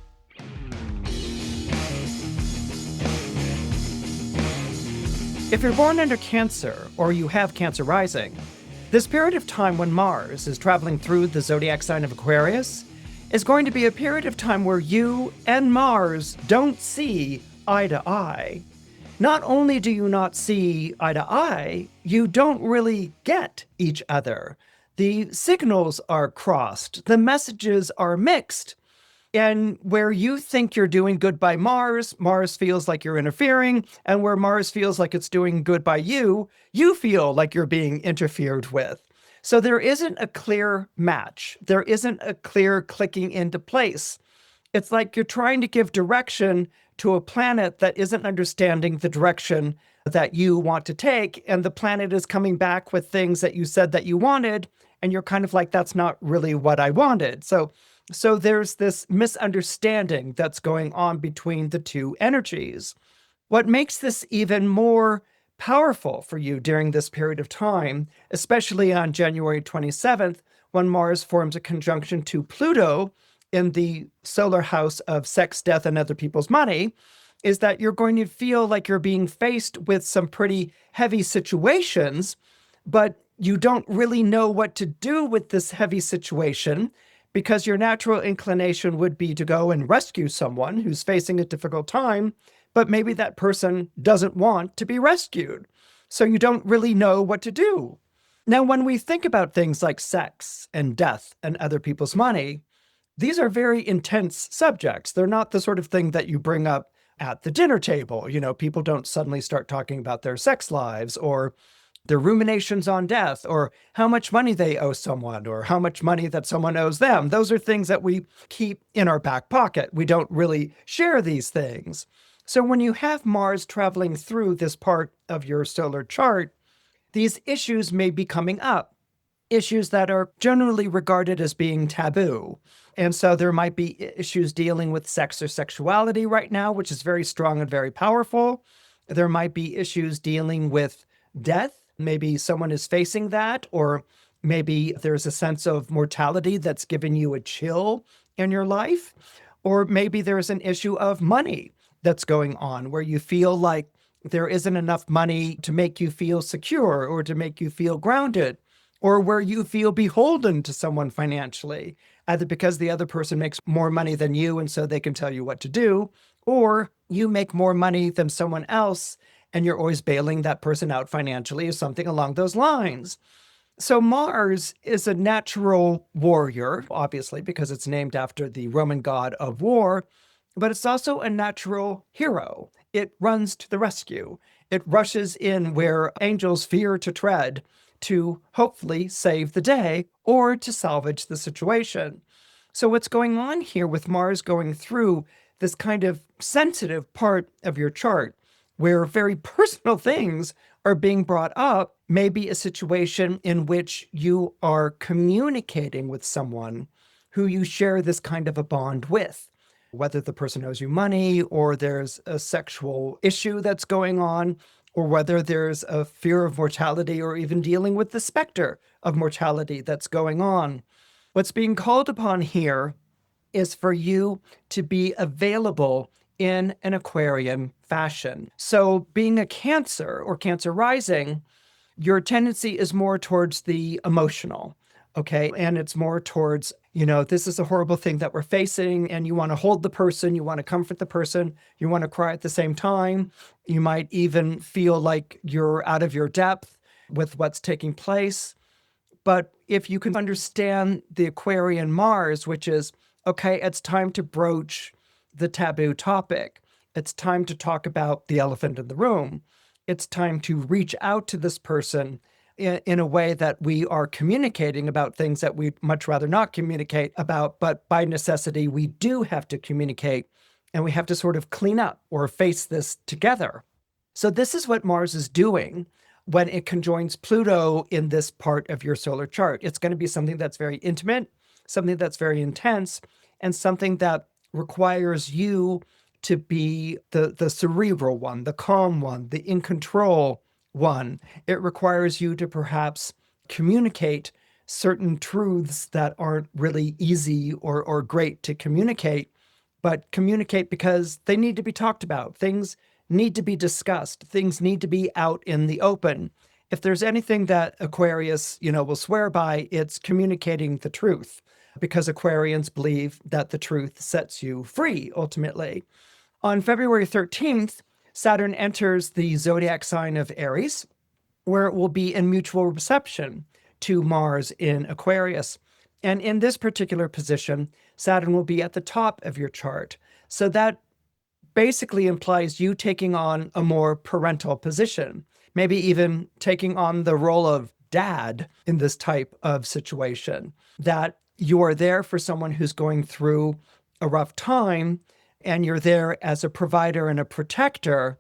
If you're born under Cancer, or you have Cancer rising, this period of time when Mars is traveling through the zodiac sign of Aquarius is going to be a period of time where you and Mars don't see eye to eye. Not only do you not see eye to eye, you don't really get each other. The signals are crossed, the messages are mixed. And where you think you're doing good by Mars, Mars feels like you're interfering. And where Mars feels like it's doing good by you, you feel like you're being interfered with. So there isn't a clear match. There isn't a clear clicking into place. It's like you're trying to give direction to a planet that isn't understanding the direction that you want to take. And the planet is coming back with things that you said that you wanted. And you're kind of like, that's not really what I wanted. So there's this misunderstanding that's going on between the two energies. What makes this even more powerful for you during this period of time, especially on January 27th, when Mars forms a conjunction to Pluto in the solar house of sex, death, and other people's money, is that you're going to feel like you're being faced with some pretty heavy situations, but you don't really know what to do with this heavy situation, because your natural inclination would be to go and rescue someone who's facing a difficult time, but maybe that person doesn't want to be rescued. So you don't really know what to do. Now, when we think about things like sex and death and other people's money, these are very intense subjects. They're not the sort of thing that you bring up at the dinner table. People don't suddenly start talking about their sex lives or their ruminations on death, or how much money they owe someone, or how much money that someone owes them. Those are things that we keep in our back pocket. We don't really share these things. So when you have Mars traveling through this part of your solar chart, these issues may be coming up, issues that are generally regarded as being taboo. And so there might be issues dealing with sex or sexuality right now, which is very strong and very powerful. There might be issues dealing with death. Maybe someone is facing that, or maybe there's a sense of mortality that's given you a chill in your life. Or maybe there's an issue of money that's going on where you feel like there isn't enough money to make you feel secure or to make you feel grounded, or where you feel beholden to someone financially, either because the other person makes more money than you and so they can tell you what to do, or you make more money than someone else and you're always bailing that person out financially, or something along those lines. So Mars is a natural warrior, obviously, because it's named after the Roman god of war, but it's also a natural hero. It runs to the rescue. It rushes in where angels fear to tread to hopefully save the day or to salvage the situation. So what's going on here with Mars going through this kind of sensitive part of your chart where very personal things are being brought up, may be a situation in which you are communicating with someone who you share this kind of a bond with, whether the person owes you money or there's a sexual issue that's going on, or whether there's a fear of mortality or even dealing with the specter of mortality that's going on. What's being called upon here is for you to be available in an Aquarian fashion. So being a Cancer or Cancer rising, your tendency is more towards the emotional, okay? And it's more towards, this is a horrible thing that we're facing, and you want to hold the person, you want to comfort the person, you want to cry at the same time. You might even feel like you're out of your depth with what's taking place. But if you can understand the Aquarian Mars, which is, okay, it's time to broach the taboo topic. It's time to talk about the elephant in the room. It's time to reach out to this person in a way that we are communicating about things that we'd much rather not communicate about, but by necessity, we do have to communicate, and we have to sort of clean up or face this together. So this is what Mars is doing when it conjoins Pluto in this part of your solar chart. It's going to be something that's very intimate, something that's very intense, and something that requires you to be the cerebral one, the calm one, the in control one. It requires you to perhaps communicate certain truths that aren't really easy or great to communicate, but communicate because they need to be talked about. Things need to be discussed. Things need to be out in the open. If there's anything that Aquarius, will swear by, it's communicating the truth, because Aquarians believe that the truth sets you free, ultimately. On February 13th, Saturn enters the zodiac sign of Aries, where it will be in mutual reception to Mars in Aquarius. And in this particular position, Saturn will be at the top of your chart. So that basically implies you taking on a more parental position, maybe even taking on the role of dad in this type of situation, that you are there for someone who's going through a rough time, and you're there as a provider and a protector,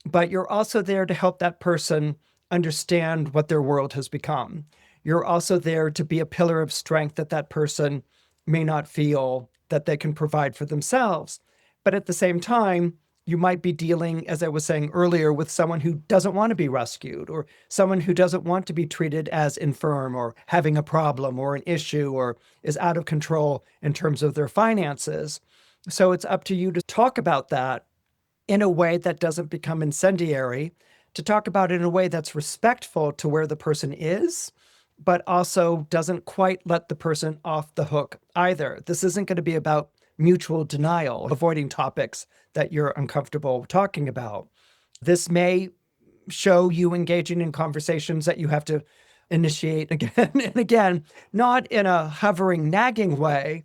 but you're also there to help that person understand what their world has become. You're also there to be a pillar of strength that person may not feel that they can provide for themselves. But at the same time, you might be dealing, as I was saying earlier, with someone who doesn't want to be rescued, or someone who doesn't want to be treated as infirm or having a problem or an issue, or is out of control in terms of their finances. So it's up to you to talk about that in a way that doesn't become incendiary, to talk about it in a way that's respectful to where the person is, but also doesn't quite let the person off the hook either. This isn't going to be about mutual denial, avoiding topics that you're uncomfortable talking about. This may show you engaging in conversations that you have to initiate again and again, not in a hovering, nagging way,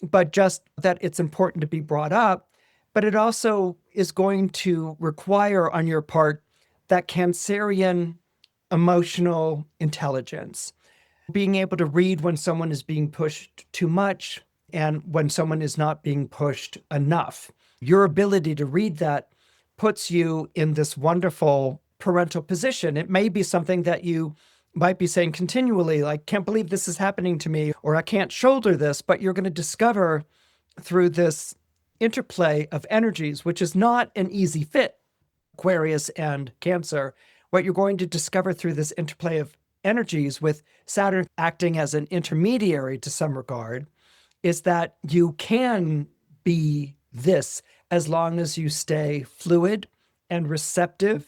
but just that it's important to be brought up. But it also is going to require on your part that Cancerian emotional intelligence, being able to read when someone is being pushed too much and when someone is not being pushed enough. Your ability to read that puts you in this wonderful parental position. It may be something that you might be saying continually, like, can't believe this is happening to me, or I can't shoulder this, but you're going to discover through this interplay of energies, which is not an easy fit, Aquarius and Cancer, what you're going to discover through this interplay of energies with Saturn acting as an intermediary to some regard, is that you can be this as long as you stay fluid and receptive.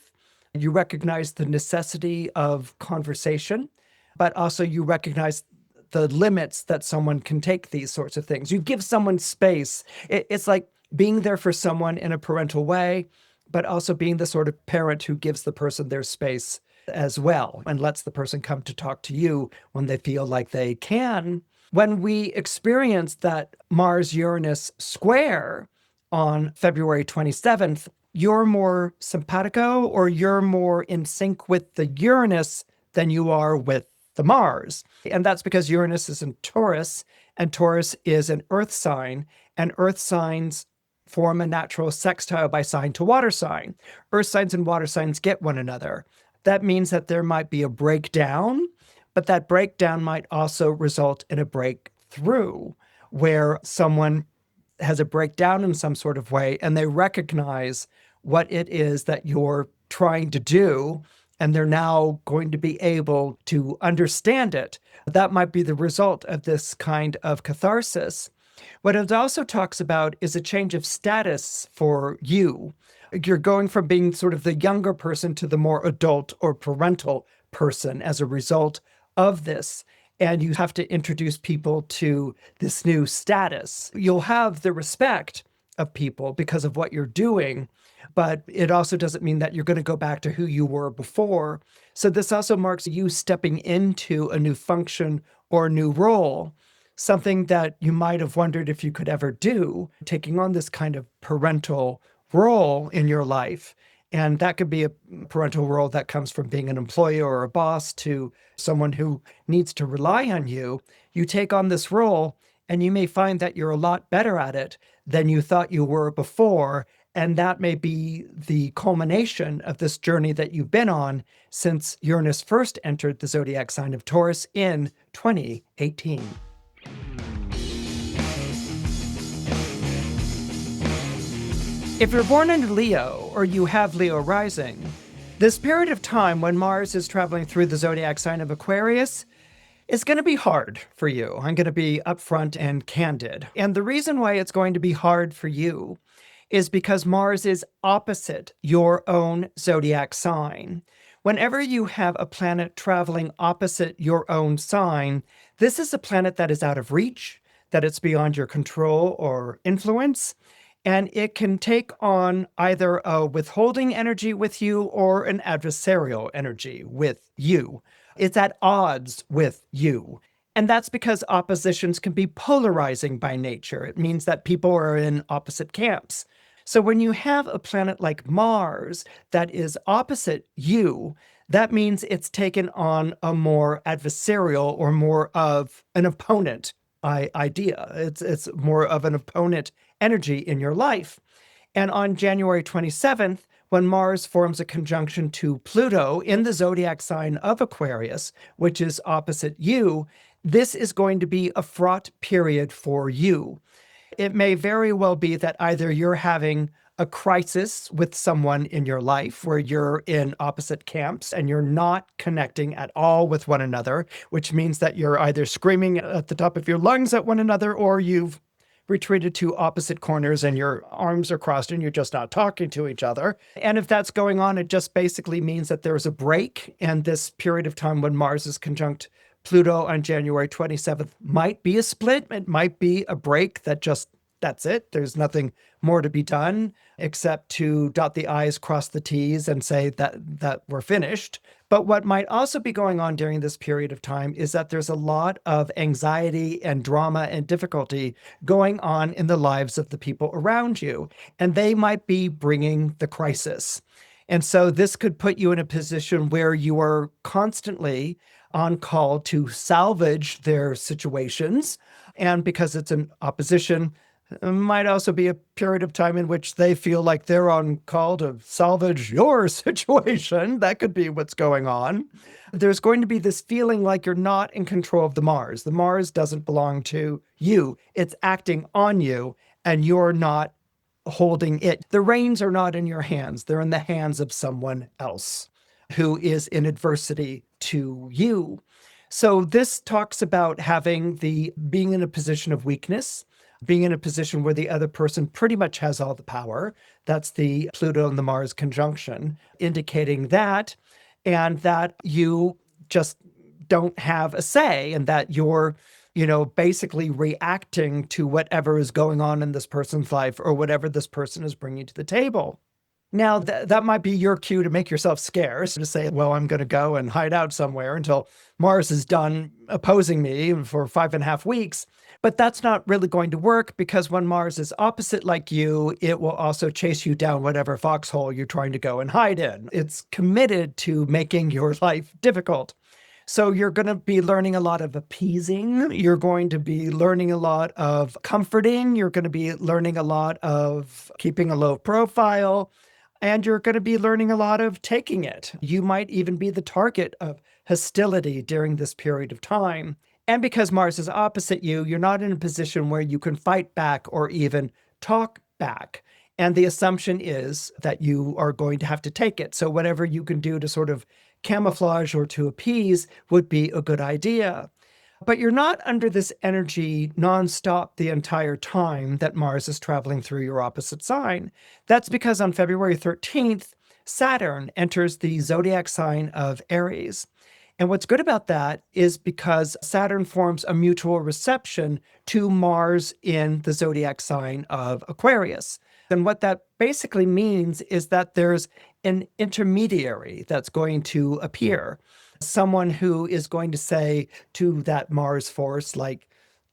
You recognize the necessity of conversation, but also you recognize the limits that someone can take these sorts of things. You give someone space. It's like being there for someone in a parental way, but also being the sort of parent who gives the person their space as well and lets the person come to talk to you when they feel like they can. When we experience that Mars-Uranus square on February 27th, you're more simpatico, or you're more in sync with the Uranus than you are with the Mars. And that's because Uranus is in Taurus, and Taurus is an earth sign, and earth signs form a natural sextile by sign to water sign. Earth signs and water signs get one another. That means that there might be a breakdown, but that breakdown might also result in a breakthrough where someone has a breakdown in some sort of way and they recognize what it is that you're trying to do, and they're now going to be able to understand it. That might be the result of this kind of catharsis. What it also talks about is a change of status for you. You're going from being sort of the younger person to the more adult or parental person as a result of this. And you have to introduce people to this new status. You'll have the respect of people because of what you're doing, but it also doesn't mean that you're going to go back to who you were before. So this also marks you stepping into a new function or a new role, something that you might have wondered if you could ever do, taking on this kind of parental role in your life. And that could be a parental role that comes from being an employee or a boss to someone who needs to rely on you. You take on this role and you may find that you're a lot better at it than you thought you were before. And that may be the culmination of this journey that you've been on since Uranus first entered the zodiac sign of Taurus in 2018. If you're born in Leo or you have Leo rising, this period of time when Mars is traveling through the zodiac sign of Aquarius is going to be hard for you. I'm going to be upfront and candid. And the reason why it's going to be hard for you is because Mars is opposite your own zodiac sign. Whenever you have a planet traveling opposite your own sign, this is a planet that is out of reach, that it's beyond your control or influence, and it can take on either a withholding energy with you or an adversarial energy with you. It's at odds with you. And that's because oppositions can be polarizing by nature. It means that people are in opposite camps. So when you have a planet like Mars that is opposite you, that means it's taken on a more adversarial or more of an opponent idea. It's more of an opponent energy in your life. And on January 27th, when Mars forms a conjunction to Pluto in the zodiac sign of Aquarius, which is opposite you, this is going to be a fraught period for you. It may very well be that either you're having a crisis with someone in your life where you're in opposite camps and you're not connecting at all with one another, which means that you're either screaming at the top of your lungs at one another or you've retreated to opposite corners and your arms are crossed and you're just not talking to each other. And if that's going on, it just basically means that there's a break, and this period of time when Mars is conjunct Pluto on January 27th might be a split. It might be a break that's it. There's nothing more to be done except to dot the I's, cross the T's, and say that we're finished. But what might also be going on during this period of time is that there's a lot of anxiety and drama and difficulty going on in the lives of the people around you, and they might be bringing the crisis. And so this could put you in a position where you are constantly on call to salvage their situations. And because it's an opposition, it might also be a period of time in which they feel like they're on call to salvage your situation. That could be what's going on. There's going to be this feeling like you're not in control of the Mars. The Mars doesn't belong to you. It's acting on you, and you're not holding it. The reins are not in your hands. They're in the hands of someone else who is in adversity to you. So this talks about being in a position of weakness, being in a position where the other person pretty much has all the power. That's the Pluto and the Mars conjunction, indicating that, and that you just don't have a say, and that you're, basically reacting to whatever is going on in this person's life or whatever this person is bringing to the table. Now, that might be your cue to make yourself scarce, to say, well, I'm going to go and hide out somewhere until Mars is done opposing me for 5.5 weeks. But that's not really going to work, because when Mars is opposite like you, it will also chase you down whatever foxhole you're trying to go and hide in. It's committed to making your life difficult. So you're going to be learning a lot of appeasing. You're going to be learning a lot of comforting. You're going to be learning a lot of keeping a low profile. And you're going to be learning a lot of taking it. You might even be the target of hostility during this period of time. And because Mars is opposite you, you're not in a position where you can fight back or even talk back. And the assumption is that you are going to have to take it. So whatever you can do to sort of camouflage or to appease would be a good idea. But you're not under this energy nonstop the entire time that Mars is traveling through your opposite sign. That's because on February 13th, Saturn enters the zodiac sign of Aries. And what's good about that is because Saturn forms a mutual reception to Mars in the zodiac sign of Aquarius. And what that basically means is that there's an intermediary that's going to appear. Someone who is going to say to that Mars force, like,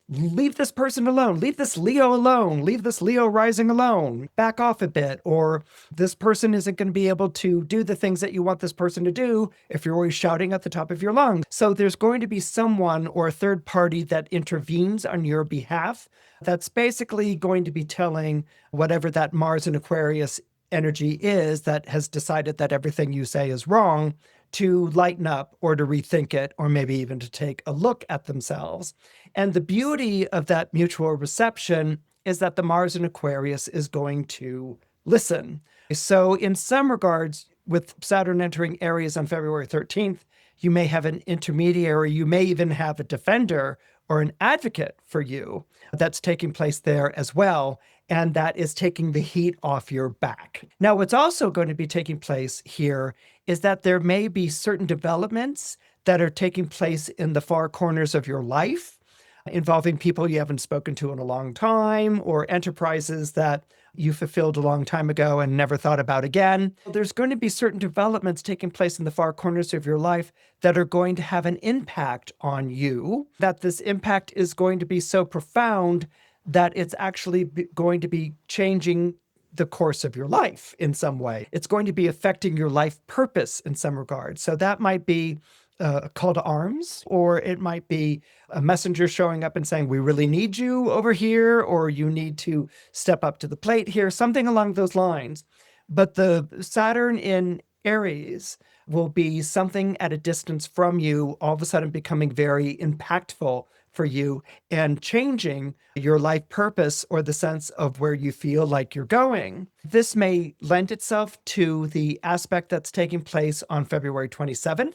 leave this person alone, leave this Leo alone, leave this Leo rising alone, back off a bit, or this person isn't going to be able to do the things that you want this person to do if you're always shouting at the top of your lungs. So there's going to be someone or a third party that intervenes on your behalf. That's basically going to be telling whatever that Mars and Aquarius energy is that has decided that everything you say is wrong to lighten up or to rethink it, or maybe even to take a look at themselves. And the beauty of that mutual reception is that the Mars in Aquarius is going to listen. So in some regards, with Saturn entering Aries on February 13th, you may have an intermediary, you may even have a defender or an advocate for you that's taking place there as well. And that is taking the heat off your back. Now, what's also going to be taking place here is that there may be certain developments that are taking place in the far corners of your life, involving people you haven't spoken to in a long time, or enterprises that you fulfilled a long time ago and never thought about again. There's going to be certain developments taking place in the far corners of your life that are going to have an impact on you, that this impact is going to be so profound that it's actually going to be changing the course of your life in some way. It's going to be affecting your life purpose in some regard. So that might be a call to arms, or it might be a messenger showing up and saying, we really need you over here, or you need to step up to the plate here, something along those lines. But the Saturn in Aries will be something at a distance from you, all of a sudden becoming very impactful for you and changing your life purpose or the sense of where you feel like you're going. This may lend itself to the aspect that's taking place on February 27th.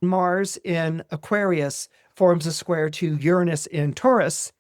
Mars in Aquarius forms a square to Uranus in Taurus.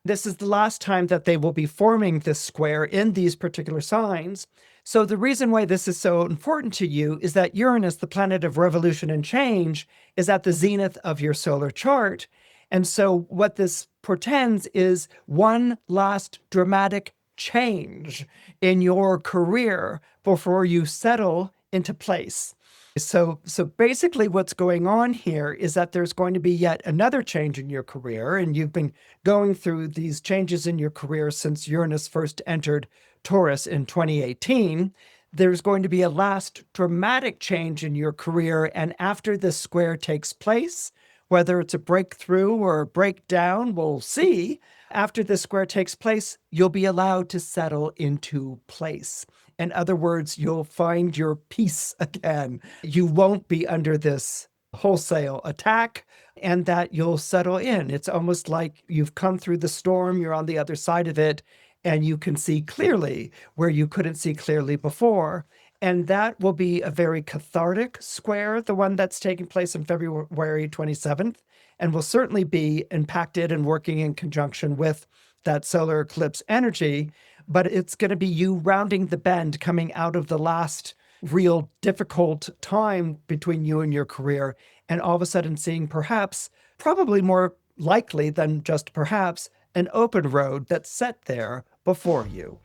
This is the last time that they will be forming this square in these particular signs. So the reason why this is so important to you is that Uranus, the planet of revolution and change, is at the zenith of your solar chart. And so what this portends is one last dramatic change in your career before you settle into place. So basically what's going on here is that there's going to be yet another change in your career, and you've been going through these changes in your career since Uranus first entered Taurus in 2018. There's going to be a last dramatic change in your career, and after this square takes place, whether it's a breakthrough or a breakdown, we'll see. After this square takes place, you'll be allowed to settle into place. In other words, you'll find your peace again. You won't be under this wholesale attack, and that you'll settle in. It's almost like you've come through the storm, you're on the other side of it, and you can see clearly where you couldn't see clearly before. And that will be a very cathartic square, the one that's taking place on February 27th, and will certainly be impacted and working in conjunction with that solar eclipse energy. But it's going to be you rounding the bend, coming out of the last real difficult time between you and your career, and all of a sudden seeing perhaps, probably more likely than just perhaps, an open road that's set there before you.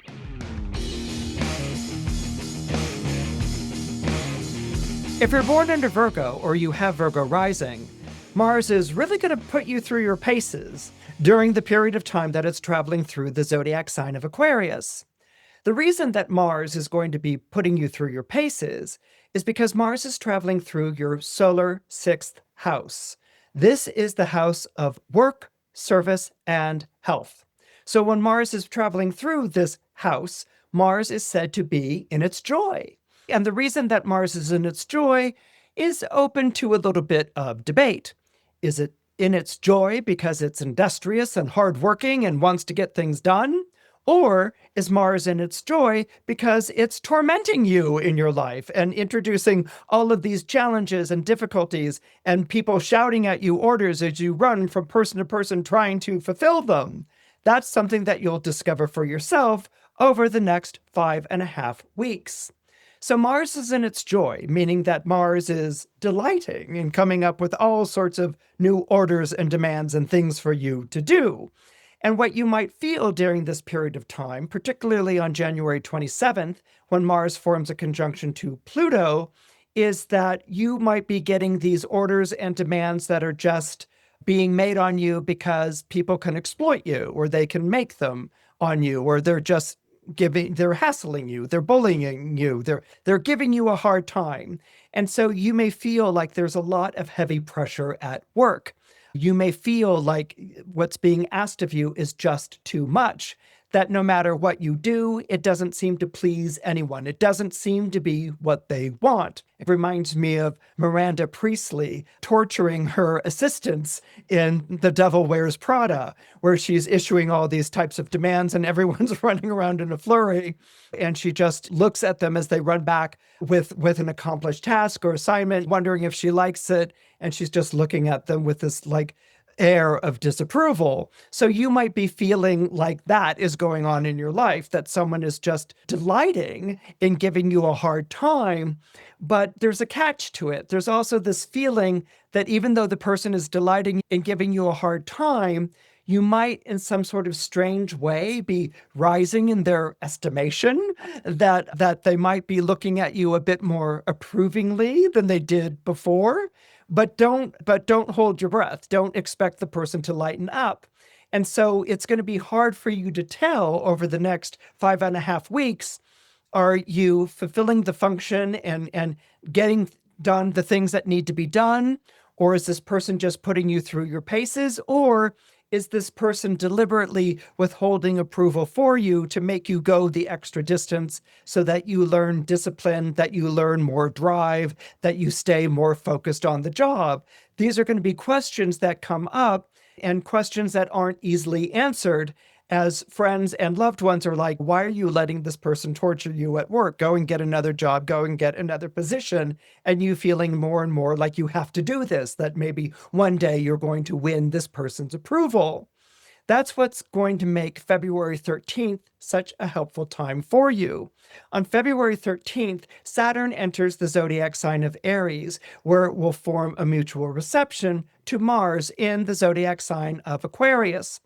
If you're born under Virgo or you have Virgo rising, Mars is really going to put you through your paces during the period of time that it's traveling through the zodiac sign of Aquarius. The reason that Mars is going to be putting you through your paces is because Mars is traveling through your solar sixth house. This is the house of work, service, and health. So when Mars is traveling through this house, Mars is said to be in its joy. And the reason that Mars is in its joy is open to a little bit of debate. Is it in its joy because it's industrious and hardworking and wants to get things done? Or is Mars in its joy because it's tormenting you in your life and introducing all of these challenges and difficulties and people shouting at you orders as you run from person to person trying to fulfill them? That's something that you'll discover for yourself over the next 5.5 weeks. So Mars is in its joy, meaning that Mars is delighting in coming up with all sorts of new orders and demands and things for you to do. And what you might feel during this period of time, particularly on January 27th, when Mars forms a conjunction to Pluto, is that you might be getting these orders and demands that are just being made on you because people can exploit you, or they can make them on you, or they're hassling you, they're bullying you, they're giving you a hard time. And so you may feel like there's a lot of heavy pressure at work. You may feel like what's being asked of you is just too much, that no matter what you do, it doesn't seem to please anyone. It doesn't seem to be what they want. It reminds me of Miranda Priestley torturing her assistants in The Devil Wears Prada, where she's issuing all these types of demands and everyone's running around in a flurry. And she just looks at them as they run back with an accomplished task or assignment, wondering if she likes it. And she's just looking at them with this air of disapproval. So you might be feeling like that is going on in your life, that someone is just delighting in giving you a hard time, but there's a catch to it. There's also this feeling that even though the person is delighting in giving you a hard time, you might in some sort of strange way be rising in their estimation, that they might be looking at you a bit more approvingly than they did before. But don't hold your breath. Don't expect the person to lighten up. And so it's going to be hard for you to tell over the next 5.5 weeks, are you fulfilling the function and getting done the things that need to be done? Or is this person just putting you through your paces? Or is this person deliberately withholding approval for you to make you go the extra distance so that you learn discipline, that you learn more drive, that you stay more focused on the job? These are going to be questions that come up and questions that aren't easily answered, as friends and loved ones are like, why are you letting this person torture you at work? Go and get another job, go and get another position. And you feeling more and more like you have to do this, that maybe one day you're going to win this person's approval. That's what's going to make February 13th such a helpful time for you. On February 13th, Saturn enters the zodiac sign of Aries, where it will form a mutual reception to Mars in the zodiac sign of Aquarius.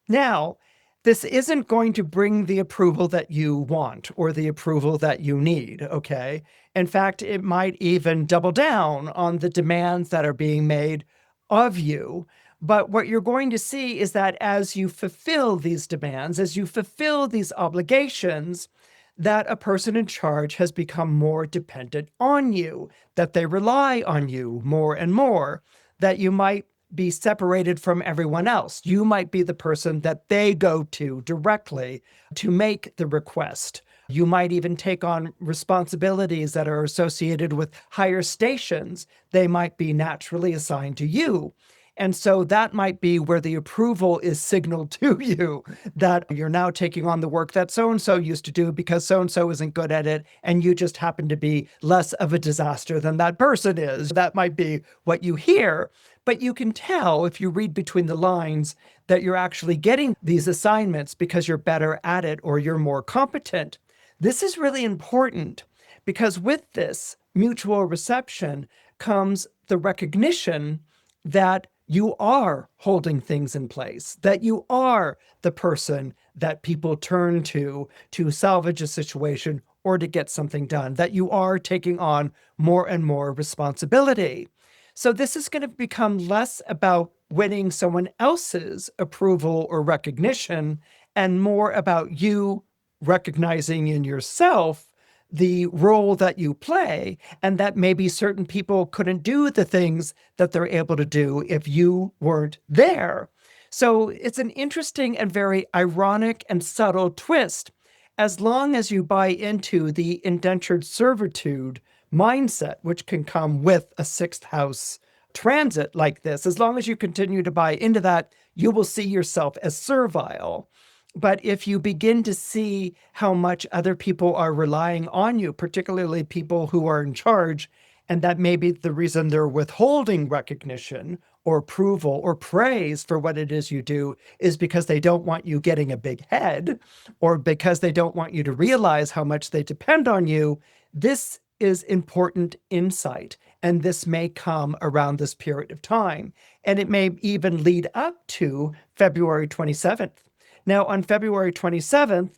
Now, this isn't going to bring the approval that you want or the approval that you need, okay? In fact, it might even double down on the demands that are being made of you. But what you're going to see is that as you fulfill these demands, as you fulfill these obligations, that a person in charge has become more dependent on you, that they rely on you more and more, that you might be separated from everyone else. You might be the person that they go to directly to make the request. You might even take on responsibilities that are associated with higher stations. They might be naturally assigned to you. And so that might be where the approval is signaled to you, that you're now taking on the work that so-and-so used to do because so-and-so isn't good at it, and you just happen to be less of a disaster than that person is. That might be what you hear. But you can tell if you read between the lines that you're actually getting these assignments because you're better at it or you're more competent. This is really important because with this mutual reception comes the recognition that you are holding things in place, that you are the person that people turn to salvage a situation or to get something done, that you are taking on more and more responsibility. So this is going to become less about winning someone else's approval or recognition and more about you recognizing in yourself the role that you play, and that maybe certain people couldn't do the things that they're able to do if you weren't there. So it's an interesting and very ironic and subtle twist. As long as you buy into the indentured servitude mindset, which can come with a sixth house transit like this, as long as you continue to buy into that, you will see yourself as servile. But if you begin to see how much other people are relying on you, particularly people who are in charge, and that may be the reason they're withholding recognition or approval or praise for what it is you do, is because they don't want you getting a big head, or because they don't want you to realize how much they depend on you, this is important insight. And this may come around this period of time. And it may even lead up to February 27th. Now, on February 27th,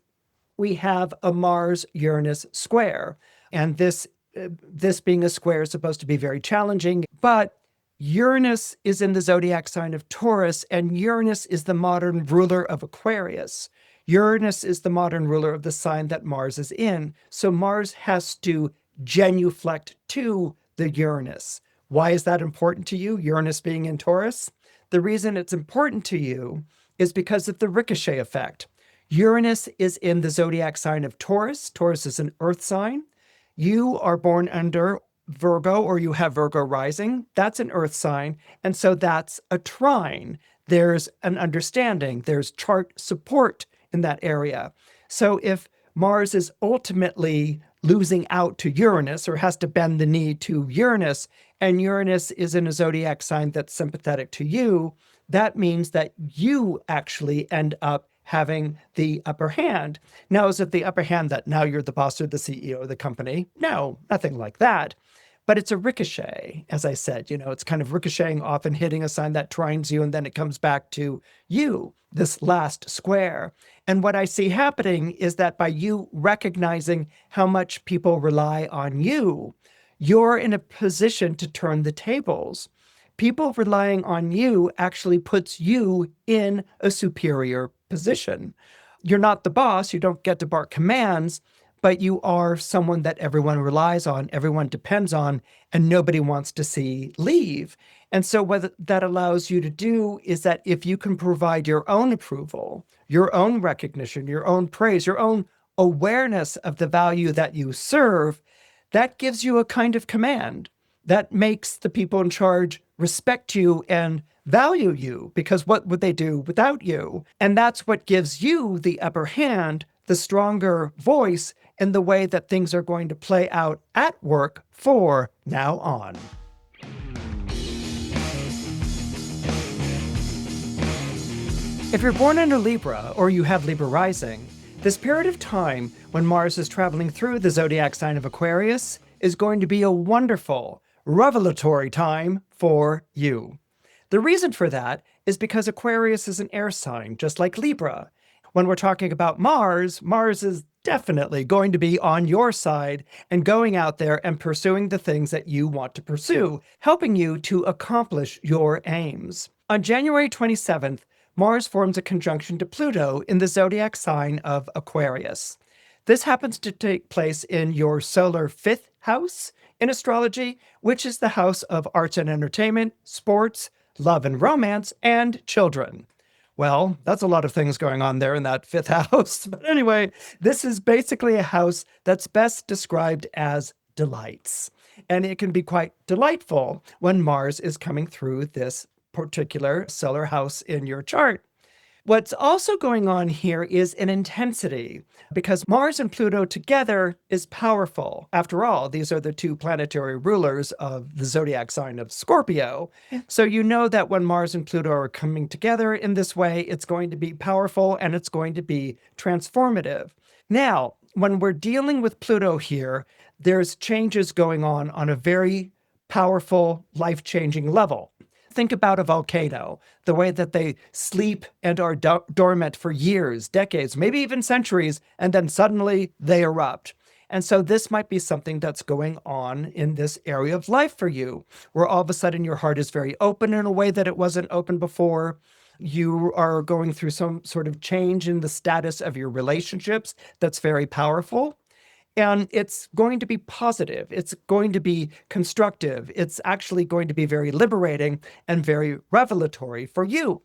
we have a Mars-Uranus square. And this being a square is supposed to be very challenging. But Uranus is in the zodiac sign of Taurus, and Uranus is the modern ruler of Aquarius. Uranus is the modern ruler of the sign that Mars is in. So Mars has to genuflect to the Uranus. Why is that important to you, Uranus being in Taurus? The reason it's important to you is because of the ricochet effect. Uranus is in the zodiac sign of Taurus. Taurus is an earth sign. You are born under Virgo, or you have Virgo rising. That's an earth sign. And so that's a trine. There's an understanding. There's chart support in that area. So if Mars is ultimately losing out to Uranus, or has to bend the knee to Uranus, and Uranus is in a zodiac sign that's sympathetic to you, that means that you actually end up having the upper hand. Now, is it the upper hand that now you're the boss or the CEO of the company? No, nothing like that. But it's a ricochet, as I said, it's kind of ricocheting off and hitting a sign that trines you, and then it comes back to you, this last square. And what I see happening is that by you recognizing how much people rely on you, you're in a position to turn the tables. People relying on you actually puts you in a superior position. You're not the boss, you don't get to bark commands, but you are someone that everyone relies on, everyone depends on, and nobody wants to see leave. And so what that allows you to do is that if you can provide your own approval, your own recognition, your own praise, your own awareness of the value that you serve, that gives you a kind of command that makes the people in charge respect you and value you, because what would they do without you? And that's what gives you the upper hand, the stronger voice in the way that things are going to play out at work for now on. If you're born under Libra, or you have Libra rising, this period of time when Mars is traveling through the zodiac sign of Aquarius is going to be a wonderful, revelatory time for you. The reason for that is because Aquarius is an air sign, just like Libra. When we're talking about Mars, Mars is definitely going to be on your side and going out there and pursuing the things that you want to pursue, helping you to accomplish your aims. On January 27th, Mars forms a conjunction to Pluto in the zodiac sign of Aquarius. This happens to take place in your solar fifth house in astrology, which is the house of arts and entertainment, sports, love and romance, and children. Well, that's a lot of things going on there in that fifth house. But anyway, this is basically a house that's best described as delights. And it can be quite delightful when Mars is coming through this particular solar house in your chart. What's also going on here is an intensity, because Mars and Pluto together is powerful. After all, these are the two planetary rulers of the zodiac sign of Scorpio. So you know that when Mars and Pluto are coming together in this way, it's going to be powerful and it's going to be transformative. Now, when we're dealing with Pluto here, there's changes going on a very powerful, life-changing level. Think about a volcano, the way that they sleep and are dormant for years, decades, maybe even centuries, and then suddenly they erupt. And so this might be something that's going on in this area of life for you, where all of a sudden your heart is very open in a way that it wasn't open before. You are going through some sort of change in the status of your relationships that's very powerful. And it's going to be positive. It's going to be constructive. It's actually going to be very liberating and very revelatory for you.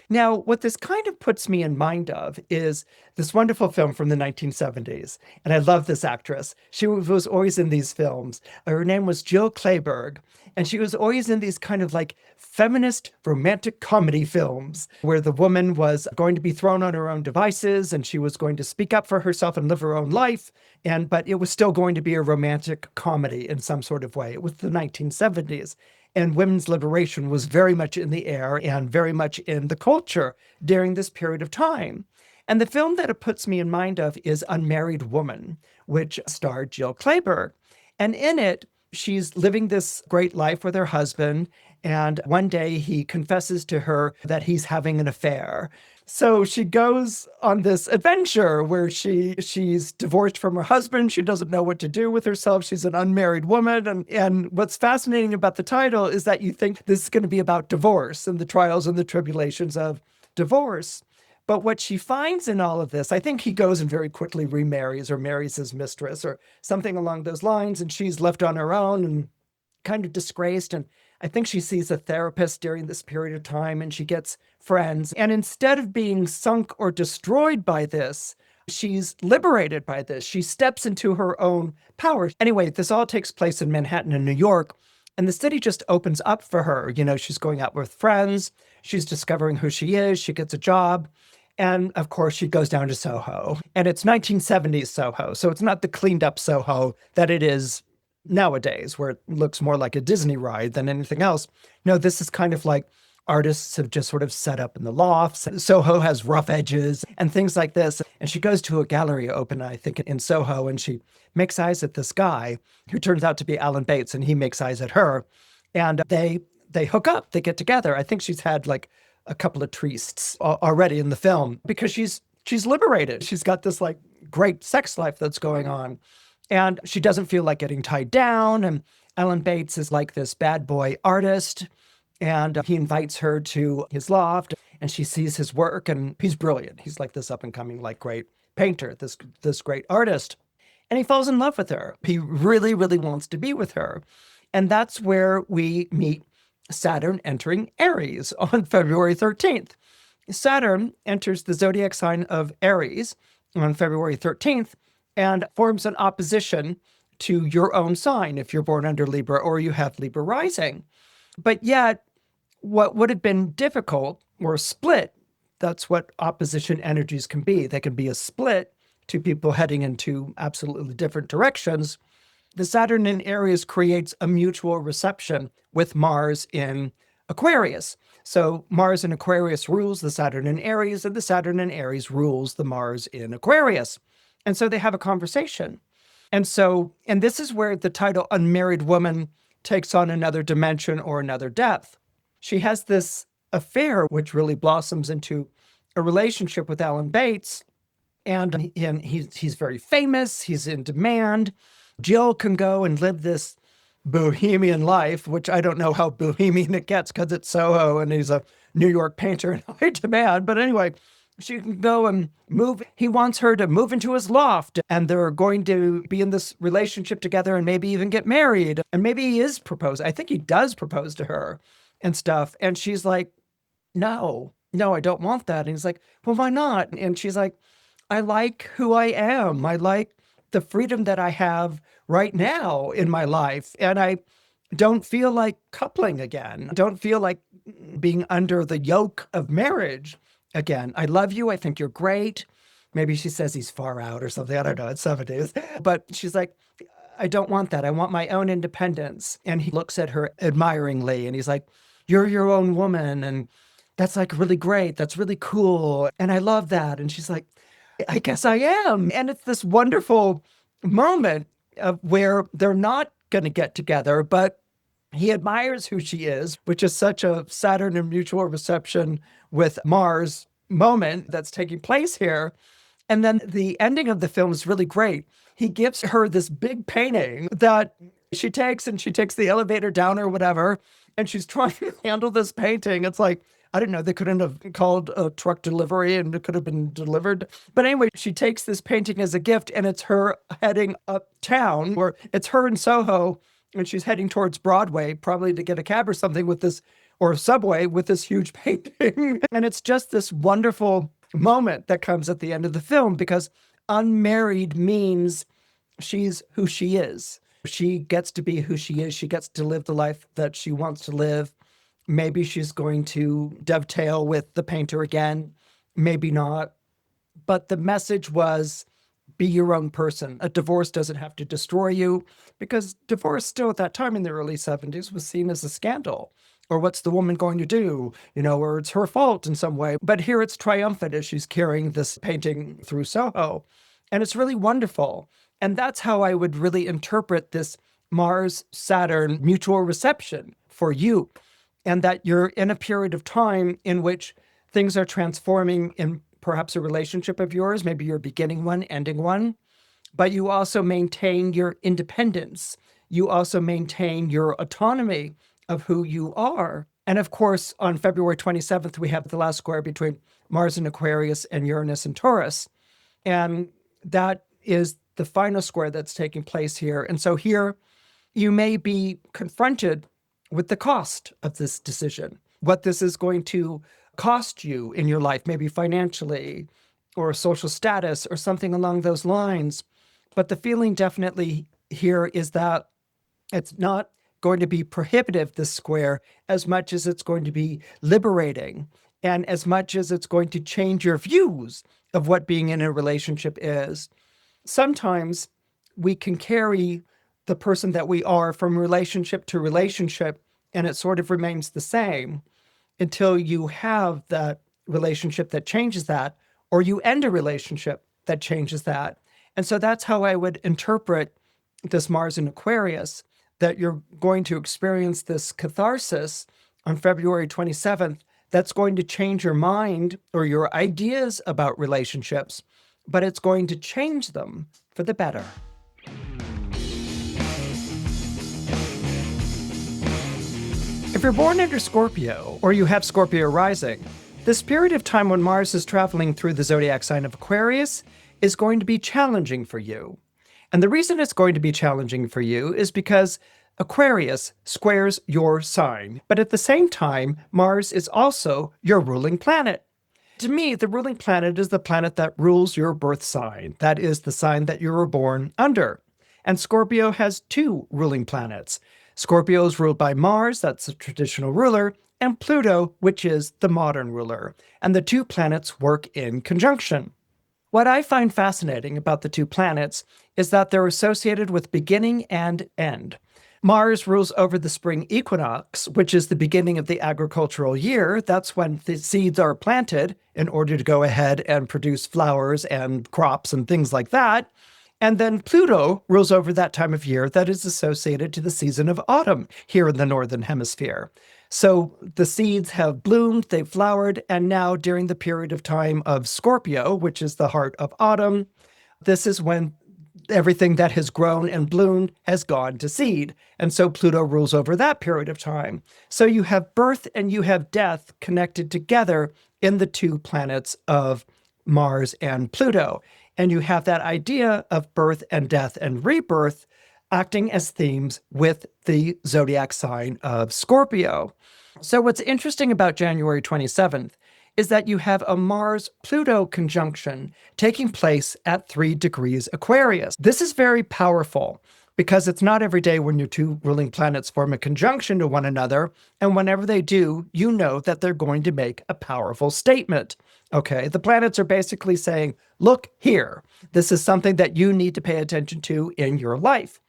Now, what this kind of puts me in mind of is this wonderful film from the 1970s. And I love this actress. She was always in these films. Her name was Jill Clayburgh. And she was always in these kind of like feminist romantic comedy films where the woman was going to be thrown on her own devices and she was going to speak up for herself and live her own life. But it was still going to be a romantic comedy in some sort of way. It was the 1970s. And women's liberation was very much in the air and very much in the culture during this period of time. And the film that it puts me in mind of is Unmarried Woman, which starred Jill Clayburgh. And in it, she's living this great life with her husband. And one day he confesses to her that he's having an affair. So she goes on this adventure where she's divorced from her husband. She doesn't know what to do with herself. She's an unmarried woman. And what's fascinating about the title is that you think this is going to be about divorce and the trials and the tribulations of divorce. But what she finds in all of this, I think he goes and very quickly remarries or marries his mistress or something along those lines. And she's left on her own and kind of disgraced. And I think she sees a therapist during this period of time and she gets friends. And instead of being sunk or destroyed by this, she's liberated by this. She steps into her own power. Anyway, this all takes place in Manhattan and New York. And the city just opens up for her. You know, she's going out with friends. She's discovering who she is. She gets a job. And of course, she goes down to Soho. And it's 1970s Soho. So it's not the cleaned up Soho that it is nowadays, where it looks more like a Disney ride than anything else. No, this is kind of like artists have just sort of set up in the lofts. Soho has rough edges and things like this. And she goes to a gallery open, I think, in Soho, and she makes eyes at this guy who turns out to be Alan Bates, and he makes eyes at her. And they hook up, they get together. I think she's had like a couple of trysts already in the film because she's liberated. She's got this like great sex life that's going on. And she doesn't feel like getting tied down. And Alan Bates is like this bad boy artist. And he invites her to his loft and she sees his work and he's brilliant. He's like this up and coming, like great painter, this great artist. And he falls in love with her. He really, really wants to be with her. And that's where we meet Saturn entering Aries on February 13th. Saturn enters the zodiac sign of Aries on February 13th and forms an opposition to your own sign if you're born under Libra or you have Libra rising. But yet, what would have been difficult or a split, that's what opposition energies can be. They can be a split, two people heading into absolutely different directions. The Saturn in Aries creates a mutual reception with Mars in Aquarius. So Mars in Aquarius rules the Saturn in Aries, and the Saturn in Aries rules the Mars in Aquarius. And so they have a conversation. And this is where the title Unmarried Woman takes on another dimension or another depth. She has this affair, which really blossoms into a relationship with Alan Bates. And he's very famous. He's in demand. Jill can go and live this bohemian life, which I don't know how bohemian it gets because it's Soho and he's a New York painter in high demand. But anyway, she can go and move. He wants her to move into his loft and they're going to be in this relationship together and maybe even get married. And maybe he is proposing. I think he does propose to her and stuff. And she's like, no, I don't want that. And he's like, well, why not? And she's like, I like who I am. I like the freedom that I have right now in my life. And I don't feel like coupling again. I don't feel like being under the yoke of marriage again. I love you. I think you're great. Maybe she says he's far out or something. I don't know. It's 70s. But she's like, I don't want that. I want my own independence. And he looks at her admiringly and he's like, you're your own woman. And that's like really great. That's really cool. And I love that. And she's like, I guess I am. And it's this wonderful moment of where they're not going to get together, but he admires who she is, which is such a Saturn and mutual reception with Mars moment that's taking place here. And then the ending of the film is really great. He gives her this big painting that she takes the elevator down or whatever, and she's trying to handle this painting. It's like I don't know, they couldn't have called a truck delivery and it could have been delivered. But anyway, she takes this painting as a gift, and it's her heading uptown, or it's her in Soho, and she's heading towards Broadway, probably to get a cab or something with this, or a subway with this huge painting. And it's just this wonderful moment that comes at the end of the film, because unmarried means she's who she is. She gets to be who she is. She gets to live the life that she wants to live. Maybe she's going to dovetail with the painter again, maybe not. But the message was, be your own person. A divorce doesn't have to destroy you, because divorce still at that time in the early 70s was seen as a scandal. Or what's the woman going to do? Or it's her fault in some way. But here it's triumphant as she's carrying this painting through Soho. And it's really wonderful. And that's how I would really interpret this Mars-Saturn mutual reception for you. And that you're in a period of time in which things are transforming in perhaps a relationship of yours. Maybe you're beginning one, ending one. But you also maintain your independence. You also maintain your autonomy of who you are. And of course, on February 27th, we have the last square between Mars in Aquarius and Uranus in Taurus. And that is the final square that's taking place here. And so here, you may be confronted with the cost of this decision, what this is going to cost you in your life, maybe financially or social status or something along those lines. But the feeling definitely here is that it's not going to be prohibitive, this square, as much as it's going to be liberating, and as much as it's going to change your views of what being in a relationship is. Sometimes we can carry the person that we are from relationship to relationship, and it sort of remains the same until you have that relationship that changes that, or you end a relationship that changes that. And so that's how I would interpret this Mars in Aquarius, that you're going to experience this catharsis on February 27th that's going to change your mind or your ideas about relationships, but it's going to change them for the better. If you're born under Scorpio, or you have Scorpio rising, this period of time when Mars is traveling through the zodiac sign of Aquarius is going to be challenging for you. And the reason it's going to be challenging for you is because Aquarius squares your sign, but at the same time, Mars is also your ruling planet. To me, the ruling planet is the planet that rules your birth sign. That is the sign that you were born under. And Scorpio has two ruling planets. Scorpio is ruled by Mars, that's the traditional ruler, and Pluto, which is the modern ruler. And the two planets work in conjunction. What I find fascinating about the two planets is that they're associated with beginning and end. Mars rules over the spring equinox, which is the beginning of the agricultural year. That's when the seeds are planted in order to go ahead and produce flowers and crops and things like that. And then Pluto rules over that time of year that is associated to the season of autumn here in the Northern Hemisphere. So the seeds have bloomed, they've flowered, and now during the period of time of Scorpio, which is the heart of autumn, this is when everything that has grown and bloomed has gone to seed. And so Pluto rules over that period of time. So you have birth and you have death connected together in the two planets of Mars and Pluto. And you have that idea of birth and death and rebirth acting as themes with the zodiac sign of Scorpio. So what's interesting about January 27th is that you have a Mars-Pluto conjunction taking place at 3 degrees Aquarius. This is very powerful because it's not every day when your two ruling planets form a conjunction to one another, and whenever they do, you know that they're going to make a powerful statement. Okay, the planets are basically saying, look here, this is something that you need to pay attention to in your life.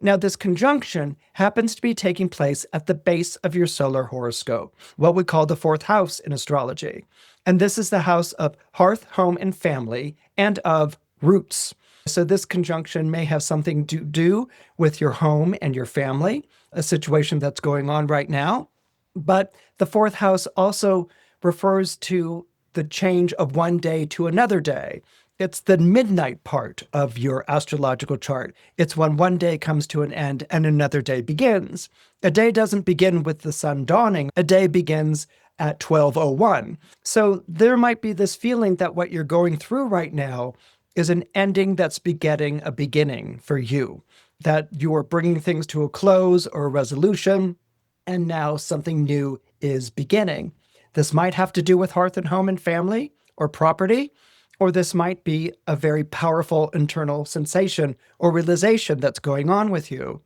Now, this conjunction happens to be taking place at the base of your solar horoscope, what we call the 4th house in astrology. And this is the house of hearth, home, and family, and of roots. So this conjunction may have something to do with your home and your family, a situation that's going on right now. But the 4th house also refers to the change of one day to another day. It's the midnight part of your astrological chart. It's when one day comes to an end and another day begins. A day doesn't begin with the sun dawning. A day begins at 12:01. So there might be this feeling that what you're going through right now is an ending that's begetting a beginning for you, that you are bringing things to a close or a resolution, and now something new is beginning. This might have to do with hearth and home and family or property, or this might be a very powerful internal sensation or realization that's going on with you.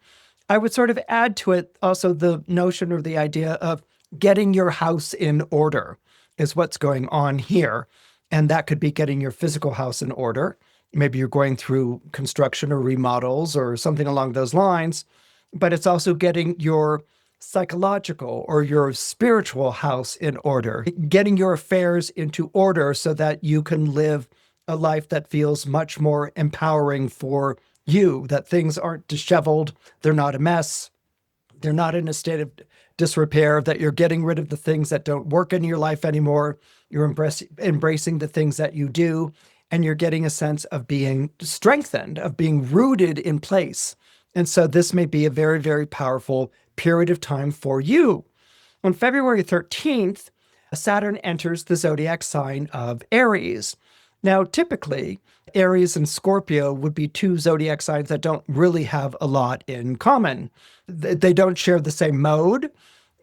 I would sort of add to it also the notion or the idea of getting your house in order is what's going on here. And that could be getting your physical house in order. Maybe you're going through construction or remodels or something along those lines, but it's also getting your psychological or your spiritual house in order, getting your affairs into order so that you can live a life that feels much more empowering for you, that things aren't disheveled, they're not a mess, they're not in a state of disrepair, that you're getting rid of the things that don't work in your life anymore, you're embracing the things that you do, and you're getting a sense of being strengthened, of being rooted in place. And so this may be a very, very powerful period of time for you. On February 13th, Saturn enters the zodiac sign of Aries. Now, typically, Aries and Scorpio would be two zodiac signs that don't really have a lot in common. They don't share the same mode,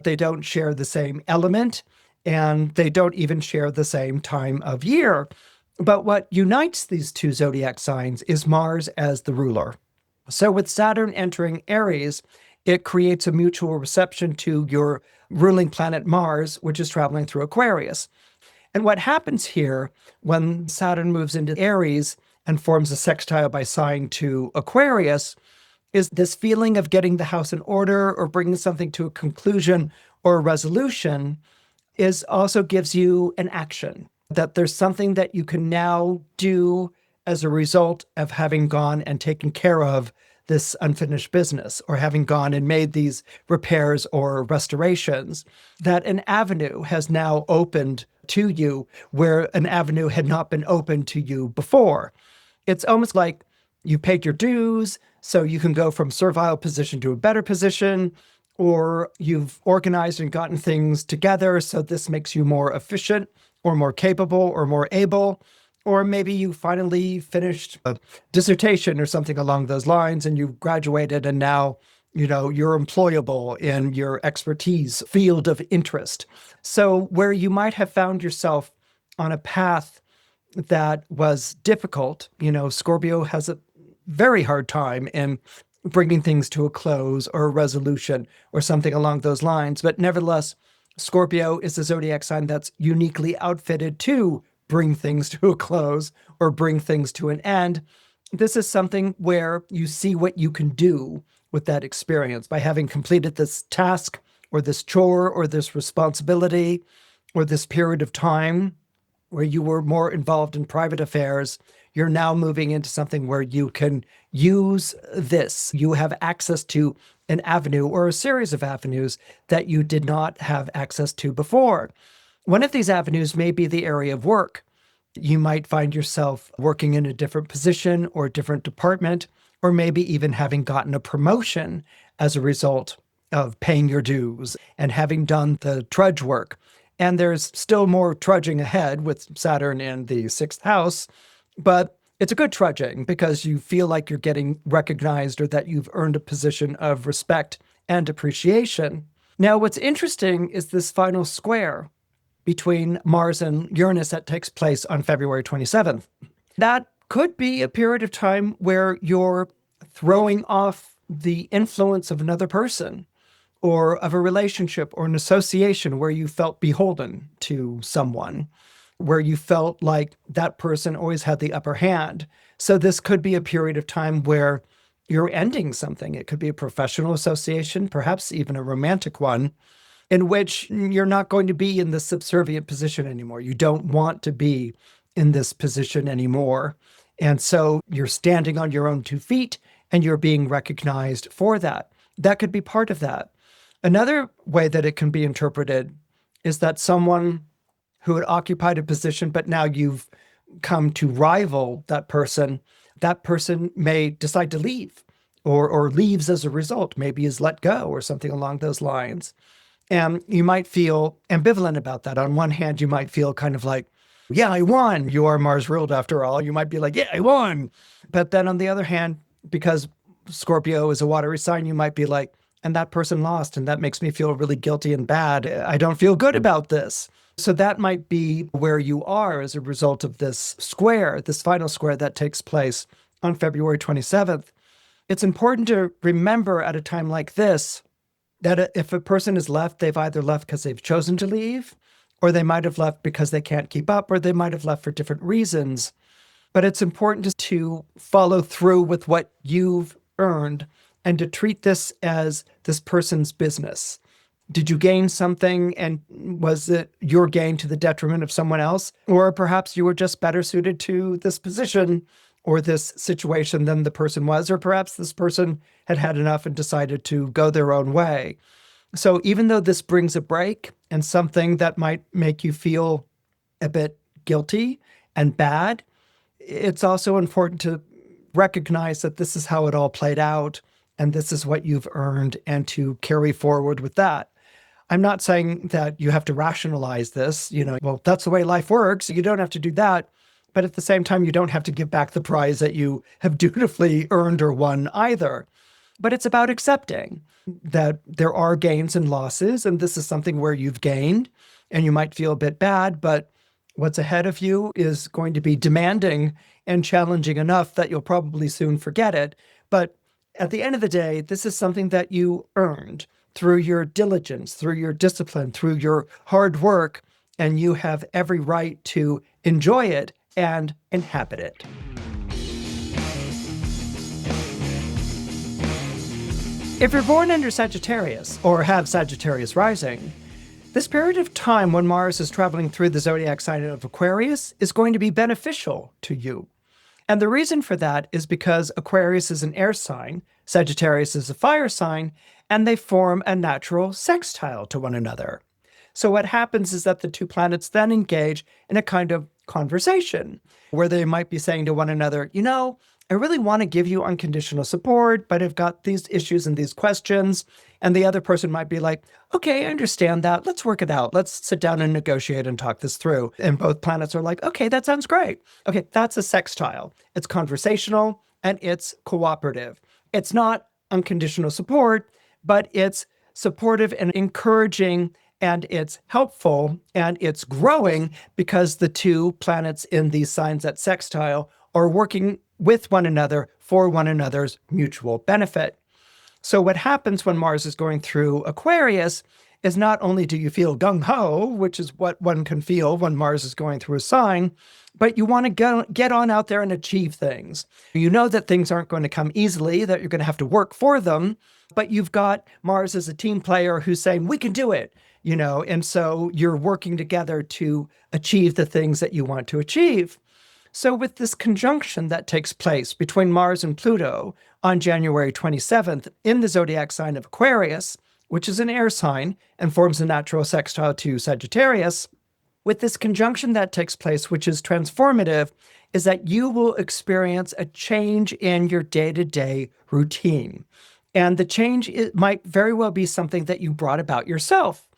they don't share the same element, and they don't even share the same time of year. But what unites these two zodiac signs is Mars as the ruler. So with Saturn entering Aries, it creates a mutual reception to your ruling planet Mars, which is traveling through Aquarius. And what happens here when Saturn moves into Aries and forms a sextile by sign to Aquarius is this feeling of getting the house in order or bringing something to a conclusion or a resolution is also gives you an action, that there's something that you can now do as a result of having gone and taken care of this unfinished business or having gone and made these repairs or restorations, that an avenue has now opened to you where an avenue had not been open to you before. It's almost like you paid your dues, so you can go from servile position to a better position, or you've organized and gotten things together, so this makes you more efficient or more capable or more able. Or maybe you finally finished a dissertation or something along those lines and you graduated and now, you're employable in your expertise field of interest. So where you might have found yourself on a path that was difficult, Scorpio has a very hard time in bringing things to a close or a resolution or something along those lines. But nevertheless, Scorpio is a zodiac sign that's uniquely outfitted to bring things to a close or bring things to an end. This is something where you see what you can do with that experience by having completed this task or this chore or this responsibility or this period of time where you were more involved in private affairs. You're now moving into something where you can use this. You have access to an avenue or a series of avenues that you did not have access to before. One of these avenues may be the area of work. You might find yourself working in a different position or a different department, or maybe even having gotten a promotion as a result of paying your dues and having done the trudge work. And there's still more trudging ahead with Saturn in the sixth house, but it's a good trudging because you feel like you're getting recognized or that you've earned a position of respect and appreciation. Now, what's interesting is this final square between Mars and Uranus that takes place on February 27th. That could be a period of time where you're throwing off the influence of another person or of a relationship or an association where you felt beholden to someone, where you felt like that person always had the upper hand. So this could be a period of time where you're ending something. It could be a professional association, perhaps even a romantic one, in which you're not going to be in the subservient position anymore. You don't want to be in this position anymore. And so you're standing on your own 2 feet and you're being recognized for that. That could be part of that. Another way that it can be interpreted is that someone who had occupied a position, but now you've come to rival that person may decide to leave or leaves as a result, maybe is let go or something along those lines. And you might feel ambivalent about that. On one hand, you might feel kind of like, yeah, I won. You are Mars ruled after all. You might be like, yeah, I won. But then on the other hand, because Scorpio is a watery sign, you might be like, and that person lost. And that makes me feel really guilty and bad. I don't feel good about this. So that might be where you are as a result of this square, this final square that takes place on February 27th. It's important to remember at a time like this that if a person is left, they've either left because they've chosen to leave, or they might have left because they can't keep up, or they might have left for different reasons. But it's important to follow through with what you've earned and to treat this as this person's business. Did you gain something, and was it your gain to the detriment of someone else? Or perhaps you were just better suited to this position or this situation than the person was, or perhaps this person had had enough and decided to go their own way. So even though this brings a break and something that might make you feel a bit guilty and bad, it's also important to recognize that this is how it all played out and this is what you've earned, and to carry forward with that. I'm not saying that you have to rationalize this, well, that's the way life works. You don't have to do that. But at the same time, you don't have to give back the prize that you have dutifully earned or won either. But it's about accepting that there are gains and losses, and this is something where you've gained, and you might feel a bit bad, but what's ahead of you is going to be demanding and challenging enough that you'll probably soon forget it. But at the end of the day, this is something that you earned through your diligence, through your discipline, through your hard work, and you have every right to enjoy it and inhabit it. If you're born under Sagittarius or have Sagittarius rising, this period of time when Mars is traveling through the zodiac sign of Aquarius is going to be beneficial to you. And the reason for that is because Aquarius is an air sign, Sagittarius is a fire sign, and they form a natural sextile to one another. So what happens is that the two planets then engage in a kind of conversation where they might be saying to one another, I really want to give you unconditional support, but I've got these issues and these questions. And the other person might be like, okay, I understand that. Let's work it out. Let's sit down and negotiate and talk this through. And both planets are like, okay, that sounds great. Okay, that's a sextile. It's conversational and it's cooperative. It's not unconditional support, but it's supportive and encouraging, and it's helpful and it's growing because the two planets in these signs at sextile are working with one another for one another's mutual benefit. So what happens when Mars is going through Aquarius is not only do you feel gung-ho, which is what one can feel when Mars is going through a sign, but you want to get on out there and achieve things. You know that things aren't going to come easily, that you're going to have to work for them, but you've got Mars as a team player who's saying, we can do it, and so you're working together to achieve the things that you want to achieve. So with this conjunction that takes place between Mars and Pluto on January 27th in the zodiac sign of Aquarius, which is an air sign and forms a natural sextile to Sagittarius, with this conjunction that takes place, which is transformative, is that you will experience a change in your day-to-day routine. And the change might very well be something that you brought about yourself.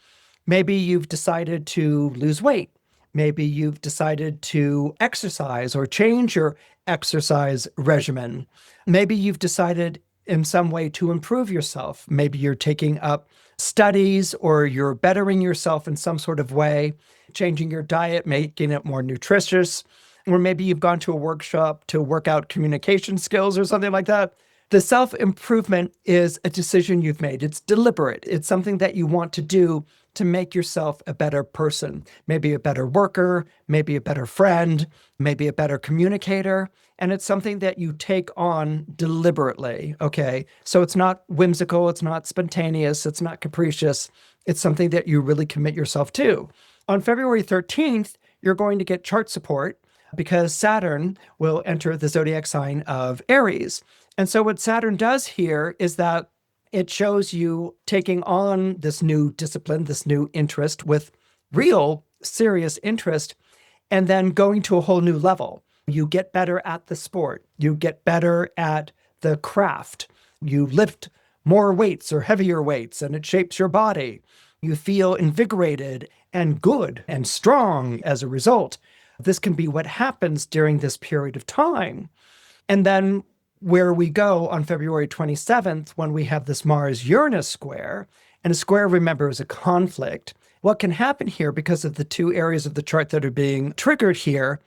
Maybe you've decided to lose weight. Maybe you've decided to exercise or change your exercise regimen. Maybe you've decided in some way to improve yourself. Maybe you're taking up studies or you're bettering yourself in some sort of way, changing your diet, making it more nutritious. Or maybe you've gone to a workshop to work out communication skills or something like that. The self-improvement is a decision you've made. It's deliberate. It's something that you want to do to make yourself a better person, maybe a better worker, maybe a better friend, maybe a better communicator. And it's something that you take on deliberately, okay? So it's not whimsical, it's not spontaneous, it's not capricious. It's something that you really commit yourself to. On February 13th, you're going to get chart support because Saturn will enter the zodiac sign of Aries. And so what Saturn does here is that it shows you taking on this new discipline, this new interest with real serious interest, and then going to a whole new level. You get better at the sport. You get better at the craft. You lift more weights or heavier weights, and it shapes your body. You feel invigorated and good and strong as a result. This can be what happens during this period of time. And then where we go on February 27th, when we have this Mars-Uranus square, and a square, remember, is a conflict. What can happen here, because of the two areas of the chart that are being triggered here,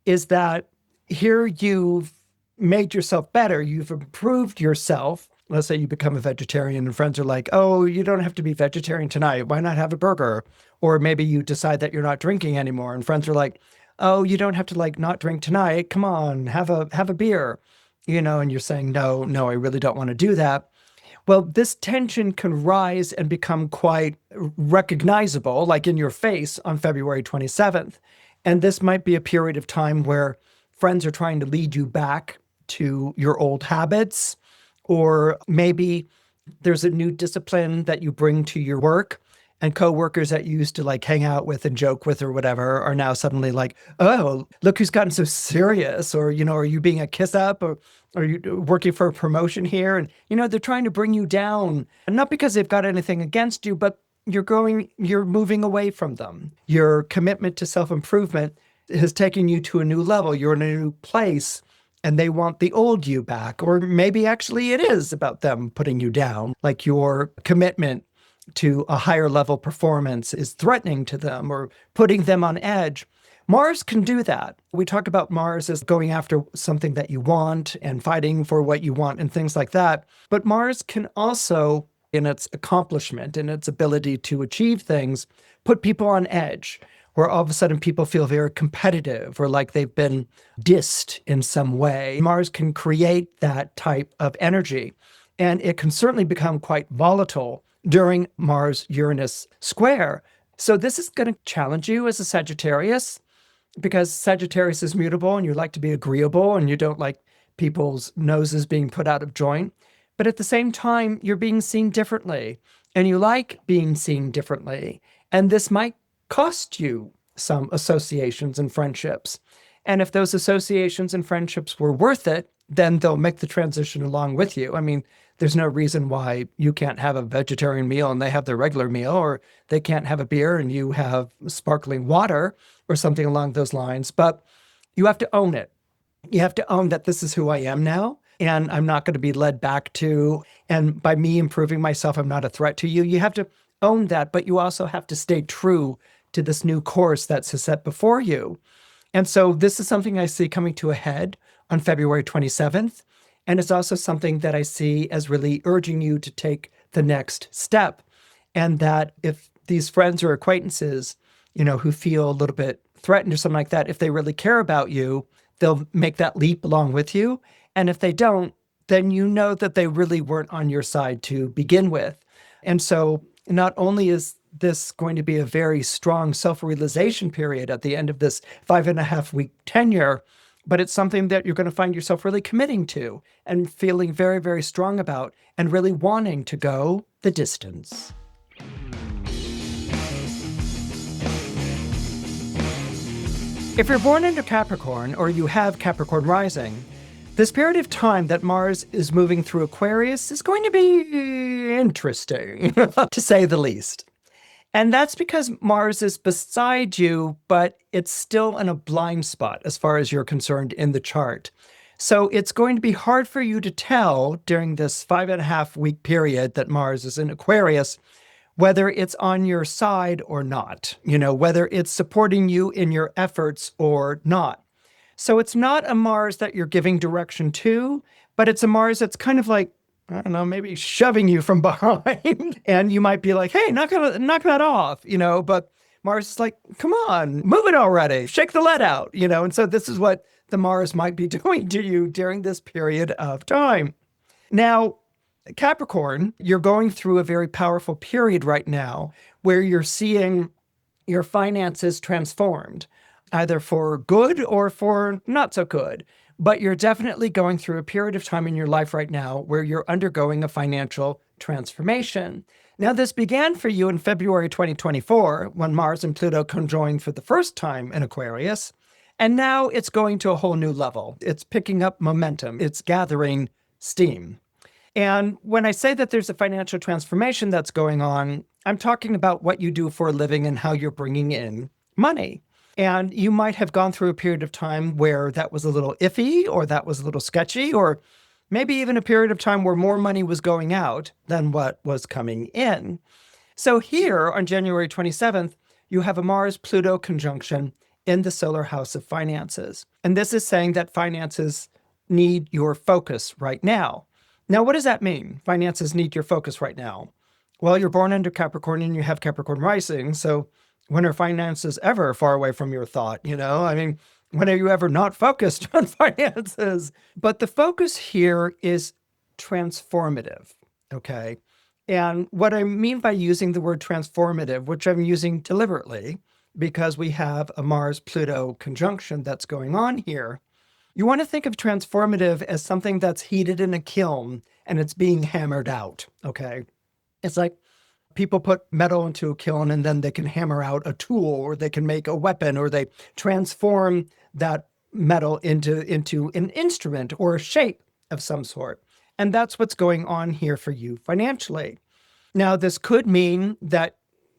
is that here you've made yourself better. You've improved yourself. Let's say you become a vegetarian and friends are like, oh, you don't have to be vegetarian tonight. Why not have a burger? Or maybe you decide that you're not drinking anymore and friends are like, oh, you don't have to not drink tonight. Come on, have a beer, and you're saying, no, I really don't want to do that. Well, this tension can rise and become quite recognizable, like in your face on February 27th. And this might be a period of time where friends are trying to lead you back to your old habits, or maybe there's a new discipline that you bring to your work, and coworkers that you used to hang out with and joke with or whatever are now suddenly like, oh, look who's gotten so serious, or, are you being a kiss up, or are you working for a promotion here? And, they're trying to bring you down, and not because they've got anything against you, but you're moving away from them. Your commitment to self-improvement has taken you to a new level. You're in a new place, and they want the old you back. Or maybe actually it is about them putting you down, like your commitment to a higher level performance is threatening to them or putting them on edge. Mars can do that. We talk about Mars as going after something that you want and fighting for what you want and things like that. But Mars can also, in its accomplishment, in its ability to achieve things, put people on edge, where all of a sudden people feel very competitive or like they've been dissed in some way. Mars can create that type of energy, and it can certainly become quite volatile during Mars-Uranus square. So this is going to challenge you as a Sagittarius, because Sagittarius is mutable and you like to be agreeable and you don't like people's noses being put out of joint. But at the same time, you're being seen differently and you like being seen differently. And this might cost you some associations and friendships. And if those associations and friendships were worth it, then they'll make the transition along with you. I mean, there's no reason why you can't have a vegetarian meal and they have their regular meal, or they can't have a beer and you have sparkling water or something along those lines. But you have to own it. You have to own that this is who I am now, and I'm not going to be led back to, and by me improving myself, I'm not a threat to you. You have to own that, but you also have to stay true to this new course that's set before you. And so this is something I see coming to a head on February 27th. And it's also something that I see as really urging you to take the next step. And that if these friends or acquaintances, who feel a little bit threatened or something like that, if they really care about you, they'll make that leap along with you. And if they don't, then you know that they really weren't on your side to begin with. And so not only is this going to be a very strong self-realization period at the end of this 5.5-week tenure, but it's something that you're going to find yourself really committing to and feeling very, very strong about and really wanting to go the distance. If you're born into Capricorn or you have Capricorn rising, this period of time that Mars is moving through Aquarius is going to be interesting, to say the least. And that's because Mars is beside you, but it's still in a blind spot as far as you're concerned in the chart. So it's going to be hard for you to tell during this 5.5-week period that Mars is in Aquarius, whether it's on your side or not, whether it's supporting you in your efforts or not. So it's not a Mars that you're giving direction to, but it's a Mars that's kind of like, I don't know, maybe shoving you from behind. And you might be like, hey, knock that off, but Mars is like, come on, move it already, shake the lead out, and so this is what the Mars might be doing to you during this period of time. Now, Capricorn, you're going through a very powerful period right now where you're seeing your finances transformed, either for good or for not so good. But you're definitely going through a period of time in your life right now where you're undergoing a financial transformation. Now, this began for you in February 2024 when Mars and Pluto conjoined for the first time in Aquarius. And now it's going to a whole new level. It's picking up momentum. It's gathering steam. And when I say that there's a financial transformation that's going on, I'm talking about what you do for a living and how you're bringing in money. And you might have gone through a period of time where that was a little iffy, or that was a little sketchy, or maybe even a period of time where more money was going out than what was coming in. So here on January 27th, you have a Mars-Pluto conjunction in the solar house of finances. And this is saying that finances need your focus right now. Now, what does that mean? Finances need your focus right now. Well, you're born under Capricorn and you have Capricorn rising. So when are finances ever far away from your thought? I mean, when are you ever not focused on finances? But the focus here is transformative, okay? And what I mean by using the word transformative, which I'm using deliberately, because we have a Mars-Pluto conjunction that's going on here, you want to think of transformative as something that's heated in a kiln and it's being hammered out, okay? It's like people put metal into a kiln and then they can hammer out a tool, or they can make a weapon, or they transform that metal into an instrument or a shape of some sort. And that's what's going on here for you financially. Now, this could mean that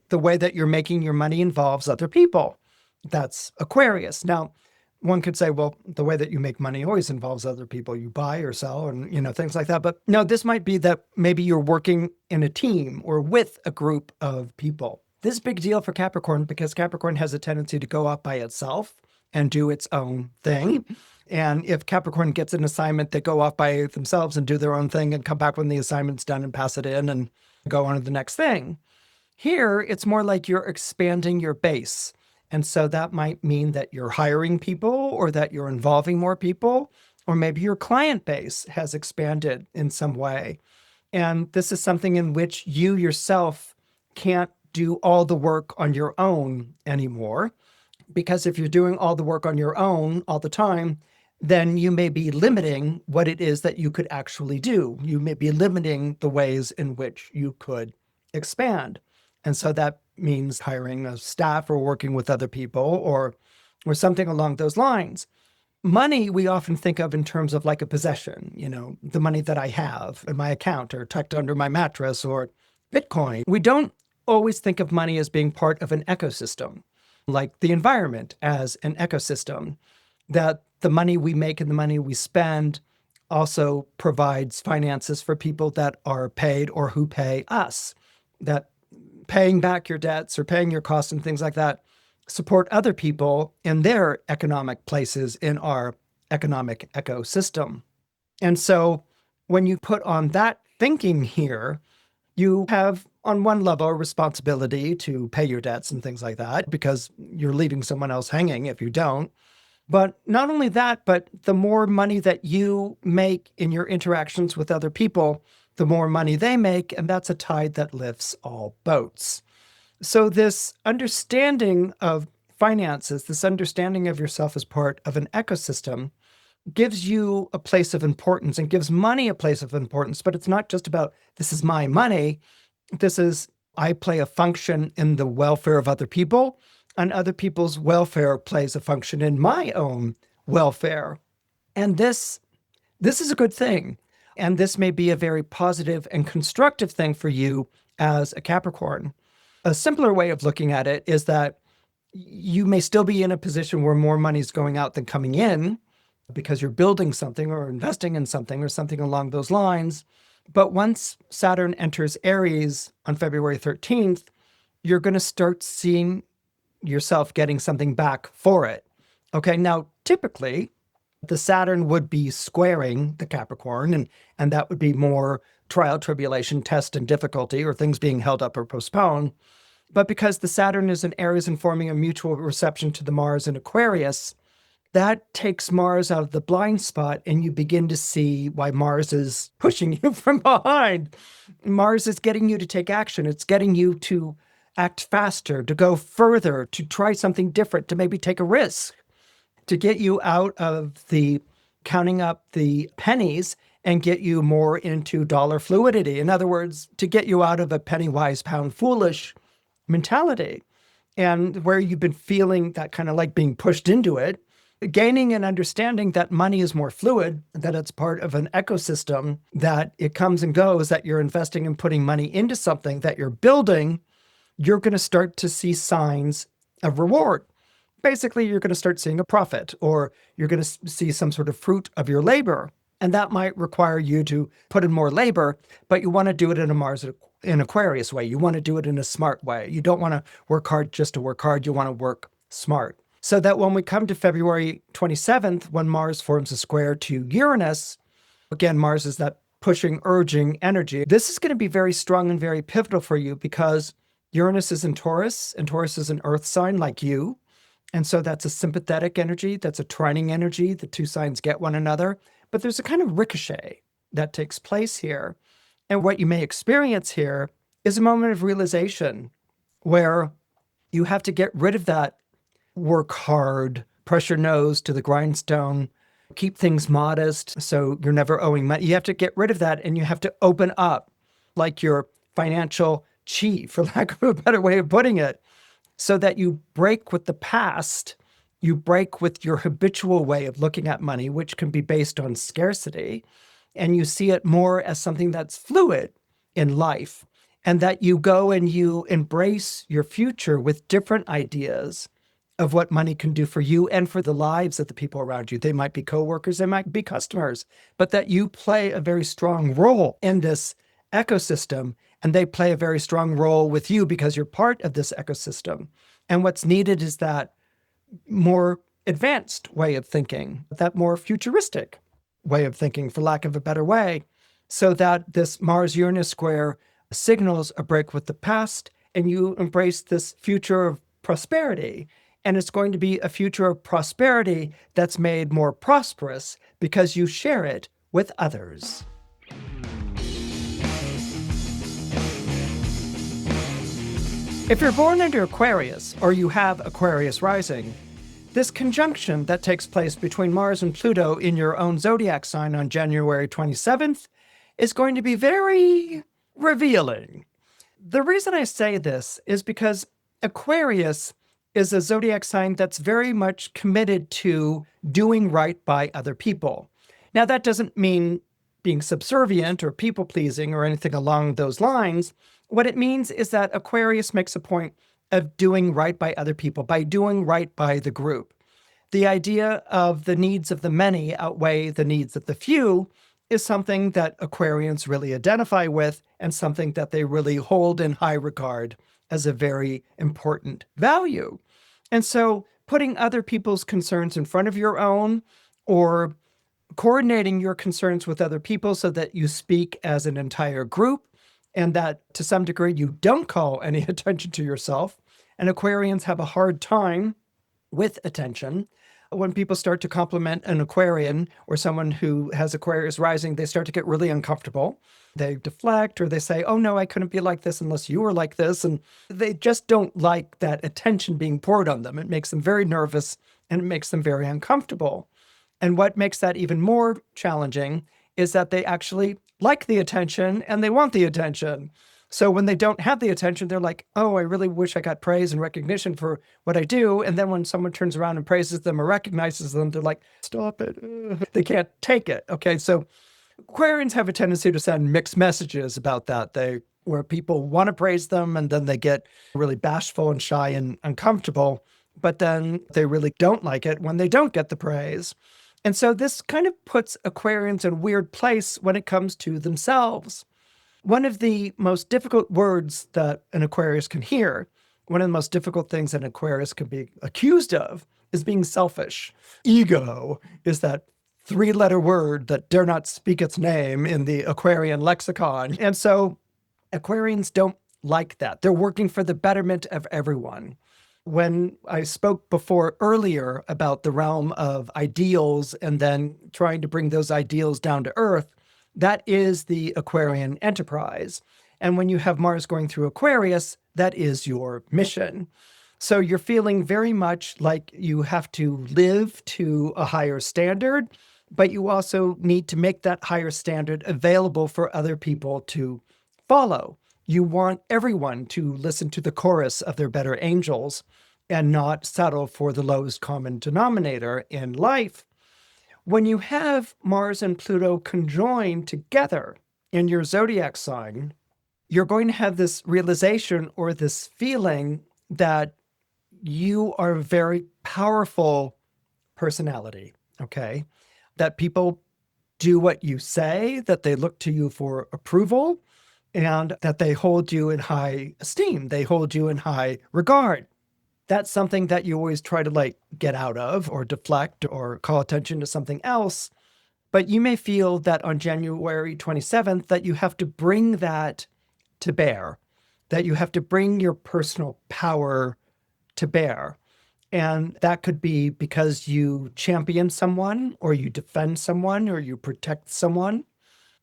the way that you're making your money involves other people. That's Aquarius. Now, one could say, well, the way that you make money always involves other people. You buy or sell and, things like that. But no, this might be that maybe you're working in a team or with a group of people. This is a big deal for Capricorn because Capricorn has a tendency to go off by itself and do its own thing. And if Capricorn gets an assignment, they go off by themselves and do their own thing and come back when the assignment's done and pass it in and go on to the next thing. Here, it's more like you're expanding your base. And so that might mean that you're hiring people, or that you're involving more people, or maybe your client base has expanded in some way. And this is something in which you yourself can't do all the work on your own anymore. Because if you're doing all the work on your own all the time, then you may be limiting what it is that you could actually do. You may be limiting the ways in which you could expand. And so that means hiring a staff or working with other people or something along those lines. Money, we often think of in terms of like a possession, the money that I have in my account or tucked under my mattress or Bitcoin. We don't always think of money as being part of an ecosystem, like the environment as an ecosystem, that the money we make and the money we spend also provides finances for people that are paid or who pay us, that paying back your debts or paying your costs and things like that support other people in their economic places in our economic ecosystem. And so when you put on that thinking here, you have on one level a responsibility to pay your debts and things like that, because you're leaving someone else hanging if you don't. But not only that, but the more money that you make in your interactions with other people, the more money they make, and that's a tide that lifts all boats. So this understanding of finances, this understanding of yourself as part of an ecosystem, gives you a place of importance and gives money a place of importance. But it's not just about, this is my money. This is, I play a function in the welfare of other people, and other people's welfare plays a function in my own welfare. And this is a good thing. And this may be a very positive and constructive thing for you as a Capricorn. A simpler way of looking at it is that you may still be in a position where more money is going out than coming in because you're building something or investing in something or something along those lines. But once Saturn enters Aries on February 13th, you're going to start seeing yourself getting something back for it. Okay, now typically the Saturn would be squaring the Capricorn, and that would be more trial, tribulation, test, and difficulty, or things being held up or postponed. But because the Saturn is in Aries and forming a mutual reception to the Mars in Aquarius, that takes Mars out of the blind spot, and you begin to see why Mars is pushing you from behind. Mars is getting you to take action. It's getting you to act faster, to go further, to try something different, to maybe take a risk, to get you out of the counting up the pennies and get you more into dollar fluidity. In other words, to get you out of a penny wise, pound foolish mentality. And where you've been feeling that kind of like being pushed into it, gaining an understanding that money is more fluid, that it's part of an ecosystem, that it comes and goes, that you're investing and putting money into something that you're building, you're going to start to see signs of reward. Basically, you're going to start seeing a profit, or you're going to see some sort of fruit of your labor. And that might require you to put in more labor, but you want to do it in a Mars in Aquarius way. You want to do it in a smart way. You don't want to work hard just to work hard. You want to work smart. So that when we come to February 27th, when Mars forms a square to Uranus, again, Mars is that pushing, urging energy. This is going to be very strong and very pivotal for you because Uranus is in Taurus, and Taurus is an earth sign like you. And so that's a sympathetic energy. That's a trining energy. The two signs get one another. But there's a kind of ricochet that takes place here. And what you may experience here is a moment of realization where you have to get rid of that work hard, press your nose to the grindstone, keep things modest so you're never owing money. You have to get rid of that, and you have to open up like your financial chi, for lack of a better way of putting it, so that you break with the past. You break with your habitual way of looking at money, which can be based on scarcity, and you see it more as something that's fluid in life, and that you go and you embrace your future with different ideas of what money can do for you and for the lives of the people around you. They might be coworkers, they might be customers, but that you play a very strong role in this ecosystem, and they play a very strong role with you because you're part of this ecosystem. And what's needed is that more advanced way of thinking, that more futuristic way of thinking, for lack of a better way, so that this Mars-Uranus square signals a break with the past, and you embrace this future of prosperity. And it's going to be a future of prosperity that's made more prosperous because you share it with others. If you're born under Aquarius, or you have Aquarius rising, this conjunction that takes place between Mars and Pluto in your own zodiac sign on January 27th is going to be very revealing. The reason I say this is because Aquarius is a zodiac sign that's very much committed to doing right by other people. Now, that doesn't mean being subservient or people-pleasing or anything along those lines. What it means is that Aquarius makes a point of doing right by other people, by doing right by the group. The idea of the needs of the many outweigh the needs of the few is something that Aquarians really identify with, and something that they really hold in high regard as a very important value. And so putting other people's concerns in front of your own, or coordinating your concerns with other people so that you speak as an entire group, and that to some degree you don't call any attention to yourself. And Aquarians have a hard time with attention. When people start to compliment an Aquarian or someone who has Aquarius rising, they start to get really uncomfortable. They deflect, or they say, oh no, I couldn't be like this unless you were like this. And they just don't like that attention being poured on them. It makes them very nervous, and it makes them very uncomfortable. And what makes that even more challenging is that they actually like the attention and they want the attention. So when they don't have the attention, they're like, oh, I really wish I got praise and recognition for what I do. And then when someone turns around and praises them or recognizes them, they're like, stop it. They can't take it. Okay, so Aquarians have a tendency to send mixed messages about that. Where people want to praise them, and then they get really bashful and shy and uncomfortable, but then they really don't like it when they don't get the praise. And so this kind of puts Aquarians in a weird place when it comes to themselves. One of the most difficult words that an Aquarius can hear, one of the most difficult things an Aquarius can be accused of, is being selfish. Ego is that three-letter word that dare not speak its name in the Aquarian lexicon. And so Aquarians don't like that. They're working for the betterment of everyone. When I spoke before earlier about the realm of ideals and then trying to bring those ideals down to earth, that is the Aquarian enterprise. And when you have Mars going through Aquarius, that is your mission. So you're feeling very much like you have to live to a higher standard, but you also need to make that higher standard available for other people to follow. You want everyone to listen to the chorus of their better angels. and not settle for the lowest common denominator in life. When you have Mars and Pluto conjoined together in your zodiac sign, you're going to have this realization or this feeling that you are a very powerful personality, okay? That people do what you say, that they look to you for approval, and that they hold you in high esteem. They hold you in high regard. That's something that you always try to get out of or deflect or call attention to something else. But you may feel that on January 27th that you have to bring that to bear, that you have to bring your personal power to bear. And that could be because you champion someone, or you defend someone, or you protect someone.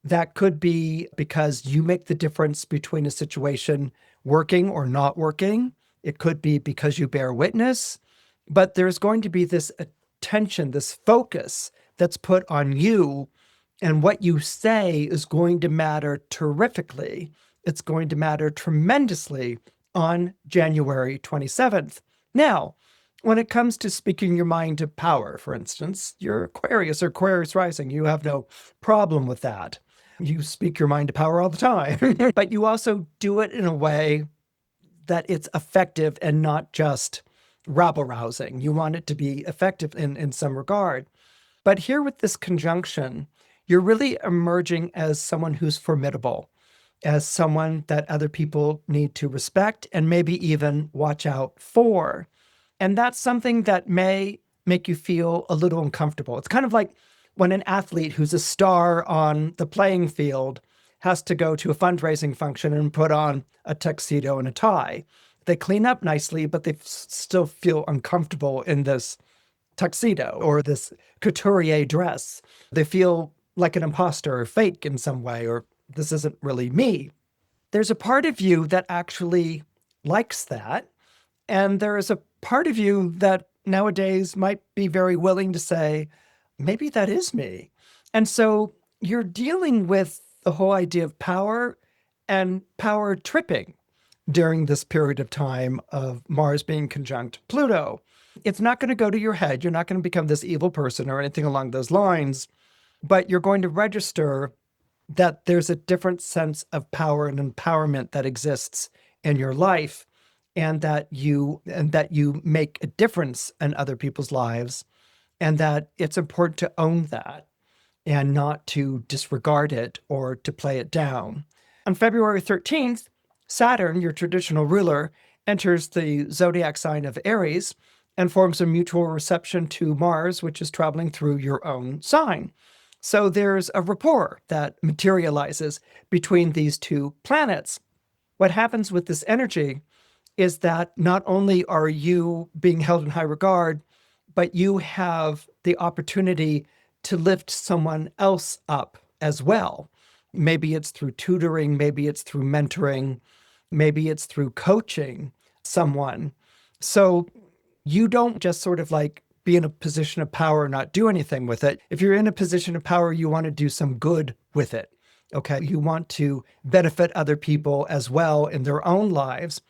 That could be because you make the difference between a situation working or not working. It could be because you bear witness. But there's going to be this attention, this focus that's put on you, and what you say is going to matter terrifically. It's going to matter tremendously on January 27th. Now, when it comes to speaking your mind to power, for instance, you're Aquarius or Aquarius rising, you have no problem with that. You speak your mind to power all the time, but you also do it in a way that it's effective and not just rabble-rousing. You want it to be effective in some regard. But here with this conjunction, you're really emerging as someone who's formidable, as someone that other people need to respect and maybe even watch out for. And that's something that may make you feel a little uncomfortable. It's kind of like when an athlete who's a star on the playing field has to go to a fundraising function and put on a tuxedo and a tie. They clean up nicely, but they still feel uncomfortable in this tuxedo or this couturier dress. They feel like an imposter or fake in some way, or this isn't really me. There's a part of you that actually likes that. And there is a part of you that nowadays might be very willing to say, maybe that is me. And so you're dealing with the whole idea of power and power tripping during this period of time of Mars being conjunct Pluto. It's not going to go to your head. You're not going to become this evil person or anything along those lines, but you're going to register that there's a different sense of power and empowerment that exists in your life, and that you make a difference in other people's lives, and that it's important to own that and not to disregard it or to play it down. On February 13th, Saturn, your traditional ruler, enters the zodiac sign of Aries and forms a mutual reception to Mars, which is traveling through your own sign. So there's a rapport that materializes between these two planets. What happens with this energy is that not only are you being held in high regard, but you have the opportunity to lift someone else up as well. Maybe it's through tutoring, maybe it's through mentoring, maybe it's through coaching someone. So you don't just sort of be in a position of power and not do anything with it. If you're in a position of power, you want to do some good with it. Okay. You want to benefit other people as well in their own lives.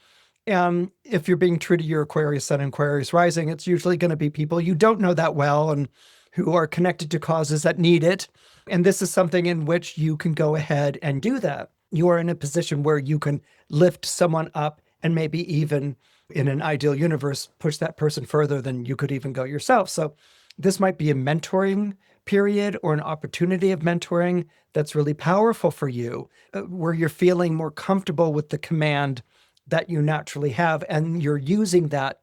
And if you're being true to your Aquarius Sun and Aquarius rising, it's usually going to be people you don't know that well and who are connected to causes that need it. And this is something in which you can go ahead and do that. You are in a position where you can lift someone up and maybe even, in an ideal universe, push that person further than you could even go yourself. So this might be a mentoring period or an opportunity of mentoring that's really powerful for you, where you're feeling more comfortable with the command that you naturally have, and you're using that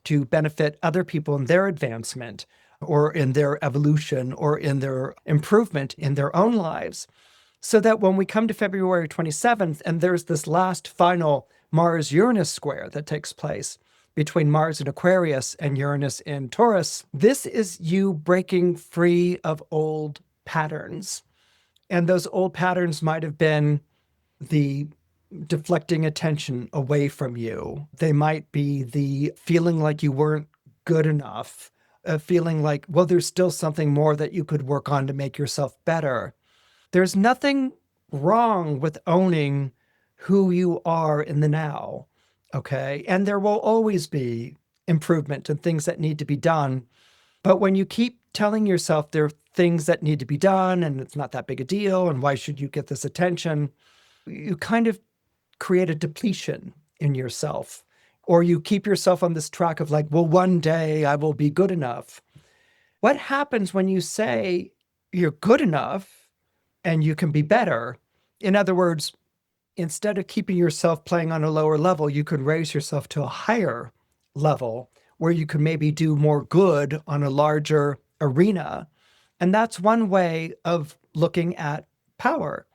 to benefit other people in their advancement or in their evolution or in their improvement in their own lives. So that when we come to February 27th, and there's this last final Mars-Uranus square that takes place between Mars in Aquarius and Uranus in Taurus, this is you breaking free of old patterns. And those old patterns might have been the deflecting attention away from you. They might be the feeling like you weren't good enough, feeling like, well, there's still something more that you could work on to make yourself better. There's nothing wrong with owning who you are in the now, okay? And there will always be improvement and things that need to be done. But when you keep telling yourself there are things that need to be done and it's not that big a deal and why should you get this attention, you kind of create a depletion in yourself. Or you keep yourself on this track of like, well, one day I will be good enough. What happens when you say you're good enough and you can be better? In other words, instead of keeping yourself playing on a lower level, you could raise yourself to a higher level where you can maybe do more good on a larger arena. And that's one way of looking at power.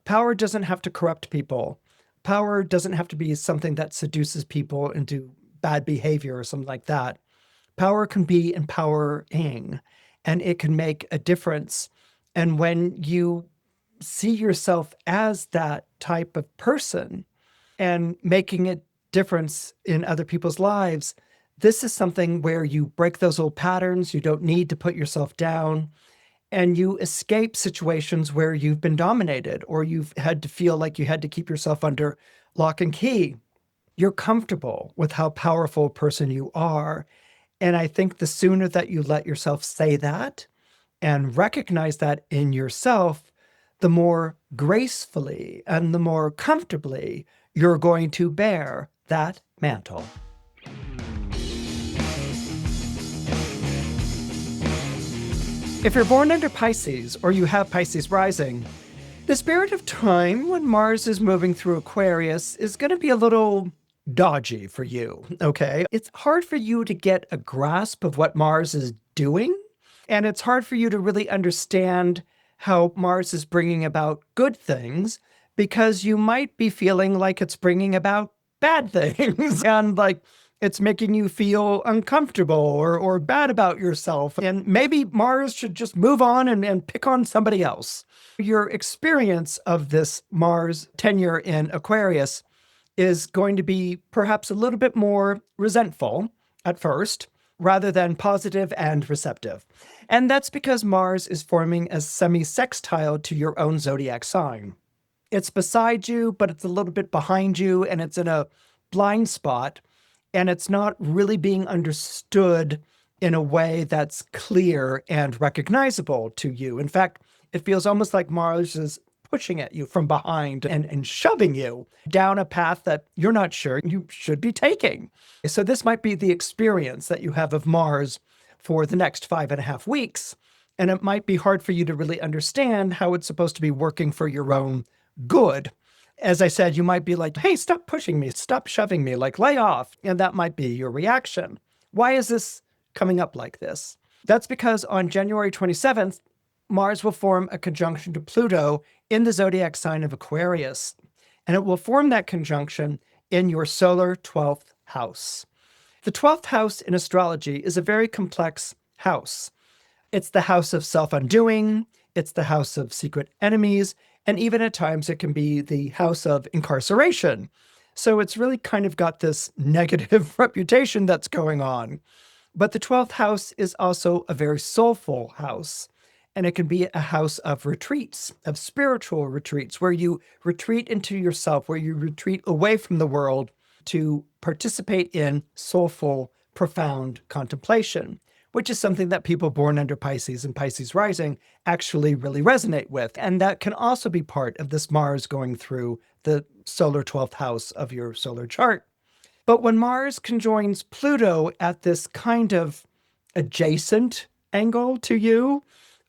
Power doesn't have to corrupt people. Power doesn't have to be something that seduces people into bad behavior or something like that. Power can be empowering, and it can make a difference. And when you see yourself as that type of person and making a difference in other people's lives, this is something where you break those old patterns. You don't need to put yourself down, and you escape situations where you've been dominated or you've had to feel like you had to keep yourself under lock and key. You're comfortable with how powerful a person you are. And I think the sooner that you let yourself say that and recognize that in yourself, the more gracefully and the more comfortably you're going to bear that mantle. If you're born under Pisces or you have Pisces rising, the spirit of time when Mars is moving through Aquarius is going to be a little dodgy for you, okay? It's hard for you to get a grasp of what Mars is doing, and it's hard for you to really understand how Mars is bringing about good things because you might be feeling like it's bringing about bad things and like it's making you feel uncomfortable or bad about yourself. And maybe Mars should just move on and pick on somebody else. Your experience of this Mars tenure in Aquarius is going to be perhaps a little bit more resentful at first, rather than positive and receptive. And that's because Mars is forming a semi-sextile to your own zodiac sign. It's beside you, but it's a little bit behind you, and it's in a blind spot, and it's not really being understood in a way that's clear and recognizable to you. In fact, it feels almost like Mars is pushing at you from behind and shoving you down a path that you're not sure you should be taking. So this might be the experience that you have of Mars for the next 5.5 weeks. And it might be hard for you to really understand how it's supposed to be working for your own good. As I said, you might be like, hey, stop pushing me, stop shoving me, like lay off. And that might be your reaction. Why is this coming up like this? That's because on January 27th, Mars will form a conjunction to Pluto in the zodiac sign of Aquarius. And it will form that conjunction in your solar 12th house. The 12th house in astrology is a very complex house. It's the house of self-undoing, it's the house of secret enemies, and even at times it can be the house of incarceration. So it's really kind of got this negative reputation that's going on. But the 12th house is also a very soulful house. And it can be a house of retreats, of spiritual retreats, where you retreat into yourself, where you retreat away from the world to participate in soulful, profound contemplation, which is something that people born under Pisces and Pisces rising actually really resonate with. And that can also be part of this Mars going through the solar 12th house of your solar chart. But when Mars conjoins Pluto at this kind of adjacent angle to you,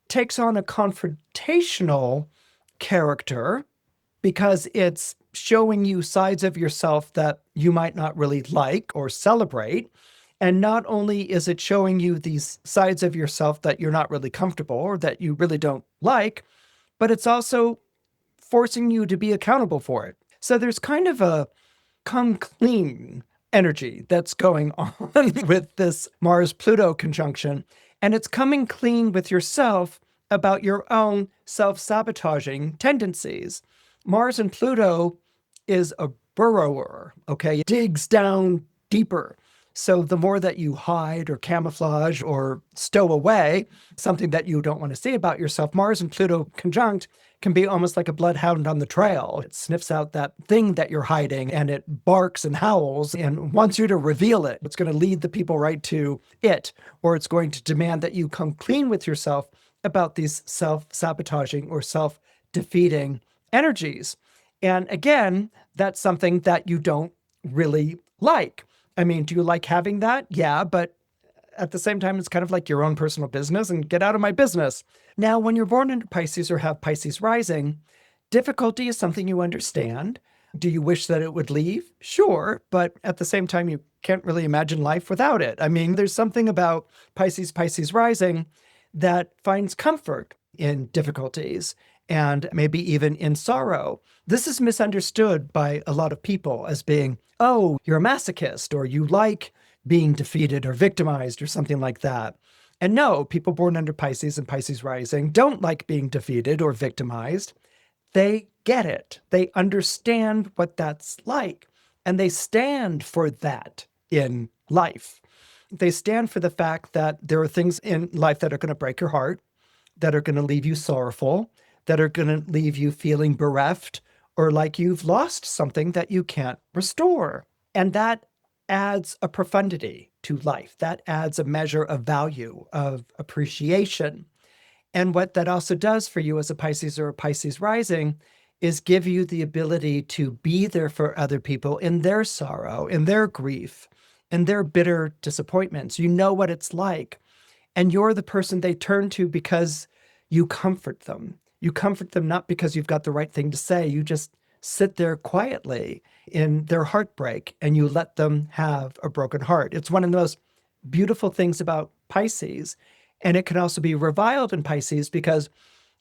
takes on a confrontational character because it's showing you sides of yourself that you might not really like or celebrate. And not only is it showing you these sides of yourself that you're not really comfortable or that you really don't like, but it's also forcing you to be accountable for it. So there's kind of a come clean energy that's going on with this Mars-Pluto conjunction. And it's coming clean with yourself about your own self-sabotaging tendencies. Mars and Pluto is a burrower, okay? It digs down deeper. So the more that you hide or camouflage or stow away something that you don't want to see about yourself, Mars and Pluto conjunct can be almost like a bloodhound on the trail. It sniffs out that thing that you're hiding and it barks and howls and wants you to reveal it. It's going to lead the people right to it, or it's going to demand that you come clean with yourself about these self-sabotaging or self-defeating energies. And again, that's something that you don't really like. I mean, do you like having that? Yeah, but at the same time, it's kind of like your own personal business, and get out of my business. Now, when you're born into Pisces or have Pisces rising, difficulty is something you understand. Do you wish that it would leave? Sure, but at the same time, you can't really imagine life without it. I mean, there's something about Pisces rising that finds comfort in difficulties and maybe even in sorrow. This is misunderstood by a lot of people as being, oh, you're a masochist, or you like being defeated or victimized or something like that. And no, people born under Pisces and Pisces rising don't like being defeated or victimized. They get it. They understand what that's like, and they stand for that in life. They stand for the fact that there are things in life that are going to break your heart, that are going to leave you sorrowful, that are going to leave you feeling bereft or like you've lost something that you can't restore. And that adds a profundity to life. That adds a measure of value, of appreciation. And what that also does for you as a Pisces or a Pisces rising is give you the ability to be there for other people in their sorrow, in their grief, in their bitter disappointments. You know what it's like. And you're the person they turn to because you comfort them. You comfort them not because you've got the right thing to say. You just sit there quietly in their heartbreak and you let them have a broken heart. It's one of the most beautiful things about Pisces. And it can also be reviled in Pisces because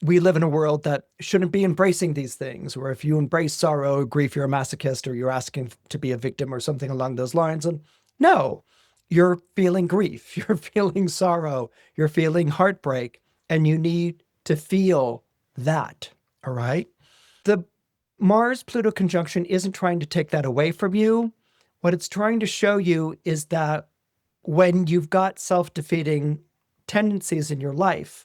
we live in a world that shouldn't be embracing these things, where if you embrace sorrow or grief, you're a masochist or you're asking to be a victim or something along those lines. And no, you're feeling grief, you're feeling sorrow, you're feeling heartbreak, and you need to feel that, all right? The Mars-Pluto conjunction isn't trying to take that away from you. What it's trying to show you is that when you've got self-defeating tendencies in your life,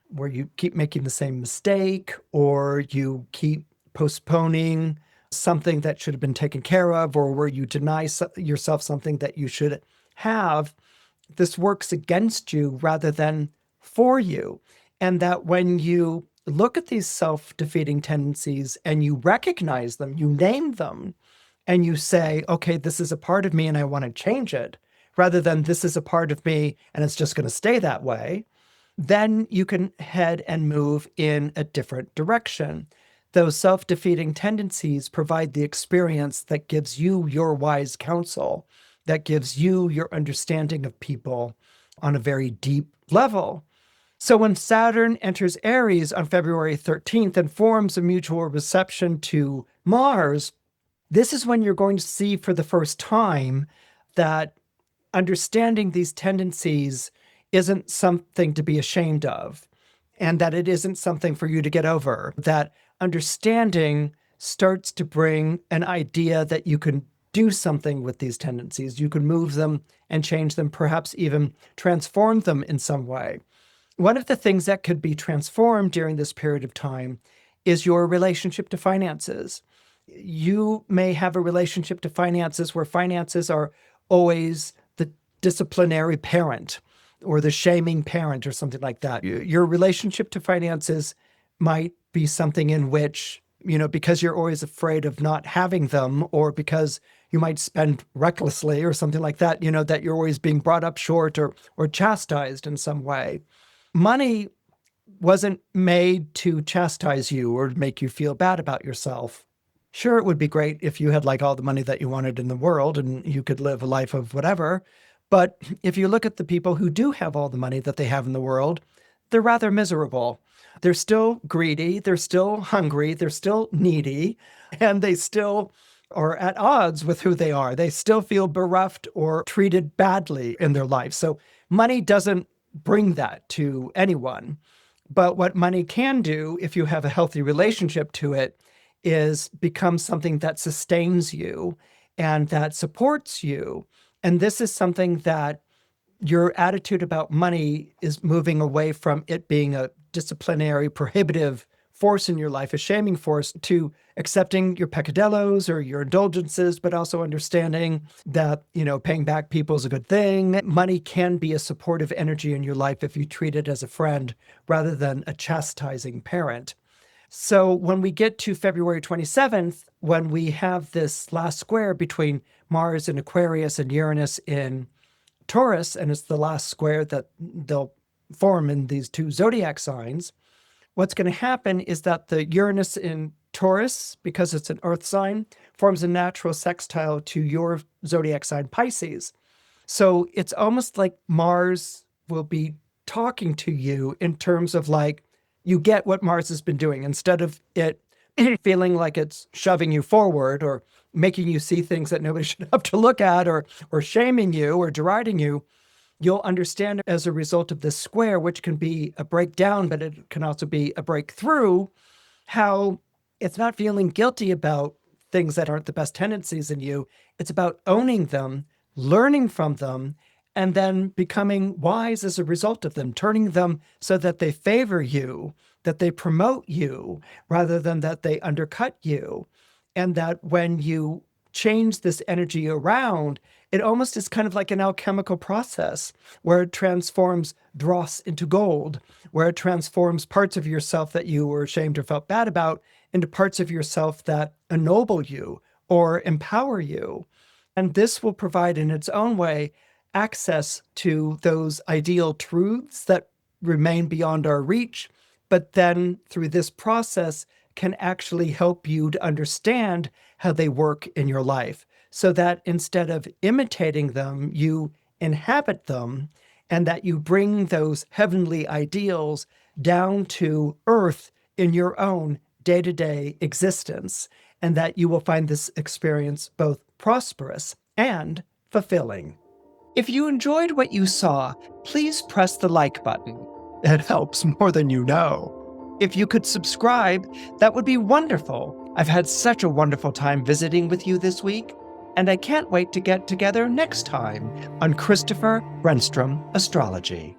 where you keep making the same mistake or you keep postponing something that should have been taken care of, or where you deny yourself something that you should have, this works against you rather than for you. And that when you look at these self-defeating tendencies and you recognize them, you name them, and you say, okay, this is a part of me and I want to change it, rather than this is a part of me and it's just going to stay that way, then you can head and move in a different direction. Those self-defeating tendencies provide the experience that gives you your wise counsel, that gives you your understanding of people on a very deep level. So when Saturn enters Aries on February 13th and forms a mutual reception to Mars, this is when you're going to see for the first time that understanding these tendencies isn't something to be ashamed of, and that it isn't something for you to get over. That understanding starts to bring an idea that you can do something with these tendencies. You can move them and change them, perhaps even transform them in some way. One of the things that could be transformed during this period of time is your relationship to finances. You may have a relationship to finances where finances are always the disciplinary parent or the shaming parent or something like that. Your relationship to finances might be something in which, because you're always afraid of not having them, or because you might spend recklessly or something like that, that you're always being brought up short or chastised in some way. Money wasn't made to chastise you or make you feel bad about yourself. Sure, it would be great if you had all the money that you wanted in the world and you could live a life of whatever. But if you look at the people who do have all the money that they have in the world, they're rather miserable. They're still greedy, they're still hungry, they're still needy, and they still are at odds with who they are. They still feel bereft or treated badly in their life. So money doesn't bring that to anyone. But what money can do, if you have a healthy relationship to it, is become something that sustains you and that supports you. And this is something that your attitude about money is moving away from it being a disciplinary, prohibitive force in your life, a shaming force to accepting your peccadillos or your indulgences, but also understanding that, paying back people is a good thing. Money can be a supportive energy in your life if you treat it as a friend rather than a chastising parent. So when we get to February 27th, when we have this last square between Mars in Aquarius and Uranus in Taurus, and it's the last square that they'll form in these two zodiac signs, what's going to happen is that the Uranus in Taurus, because it's an earth sign, forms a natural sextile to your zodiac sign, Pisces. So it's almost like Mars will be talking to you in terms of like, you get what Mars has been doing instead of it feeling like it's shoving you forward or making you see things that nobody should have to look at or shaming you or deriding you. You'll understand as a result of this square, which can be a breakdown, but it can also be a breakthrough, how it's not feeling guilty about things that aren't the best tendencies in you. It's about owning them, learning from them, and then becoming wise as a result of them, turning them so that they favor you, that they promote you, rather than that they undercut you. And that when you change this energy around, it almost is kind of like an alchemical process where it transforms dross into gold, where it transforms parts of yourself that you were ashamed or felt bad about into parts of yourself that ennoble you or empower you. And this will provide in its own way access to those ideal truths that remain beyond our reach, but then through this process can actually help you to understand how they work in your life, so that instead of imitating them, you inhabit them, and that you bring those heavenly ideals down to earth in your own day-to-day existence, and that you will find this experience both prosperous and fulfilling. If you enjoyed what you saw, please press the like button. It helps more than you know. If you could subscribe, that would be wonderful. I've had such a wonderful time visiting with you this week, and I can't wait to get together next time on Christopher Renstrom Astrology.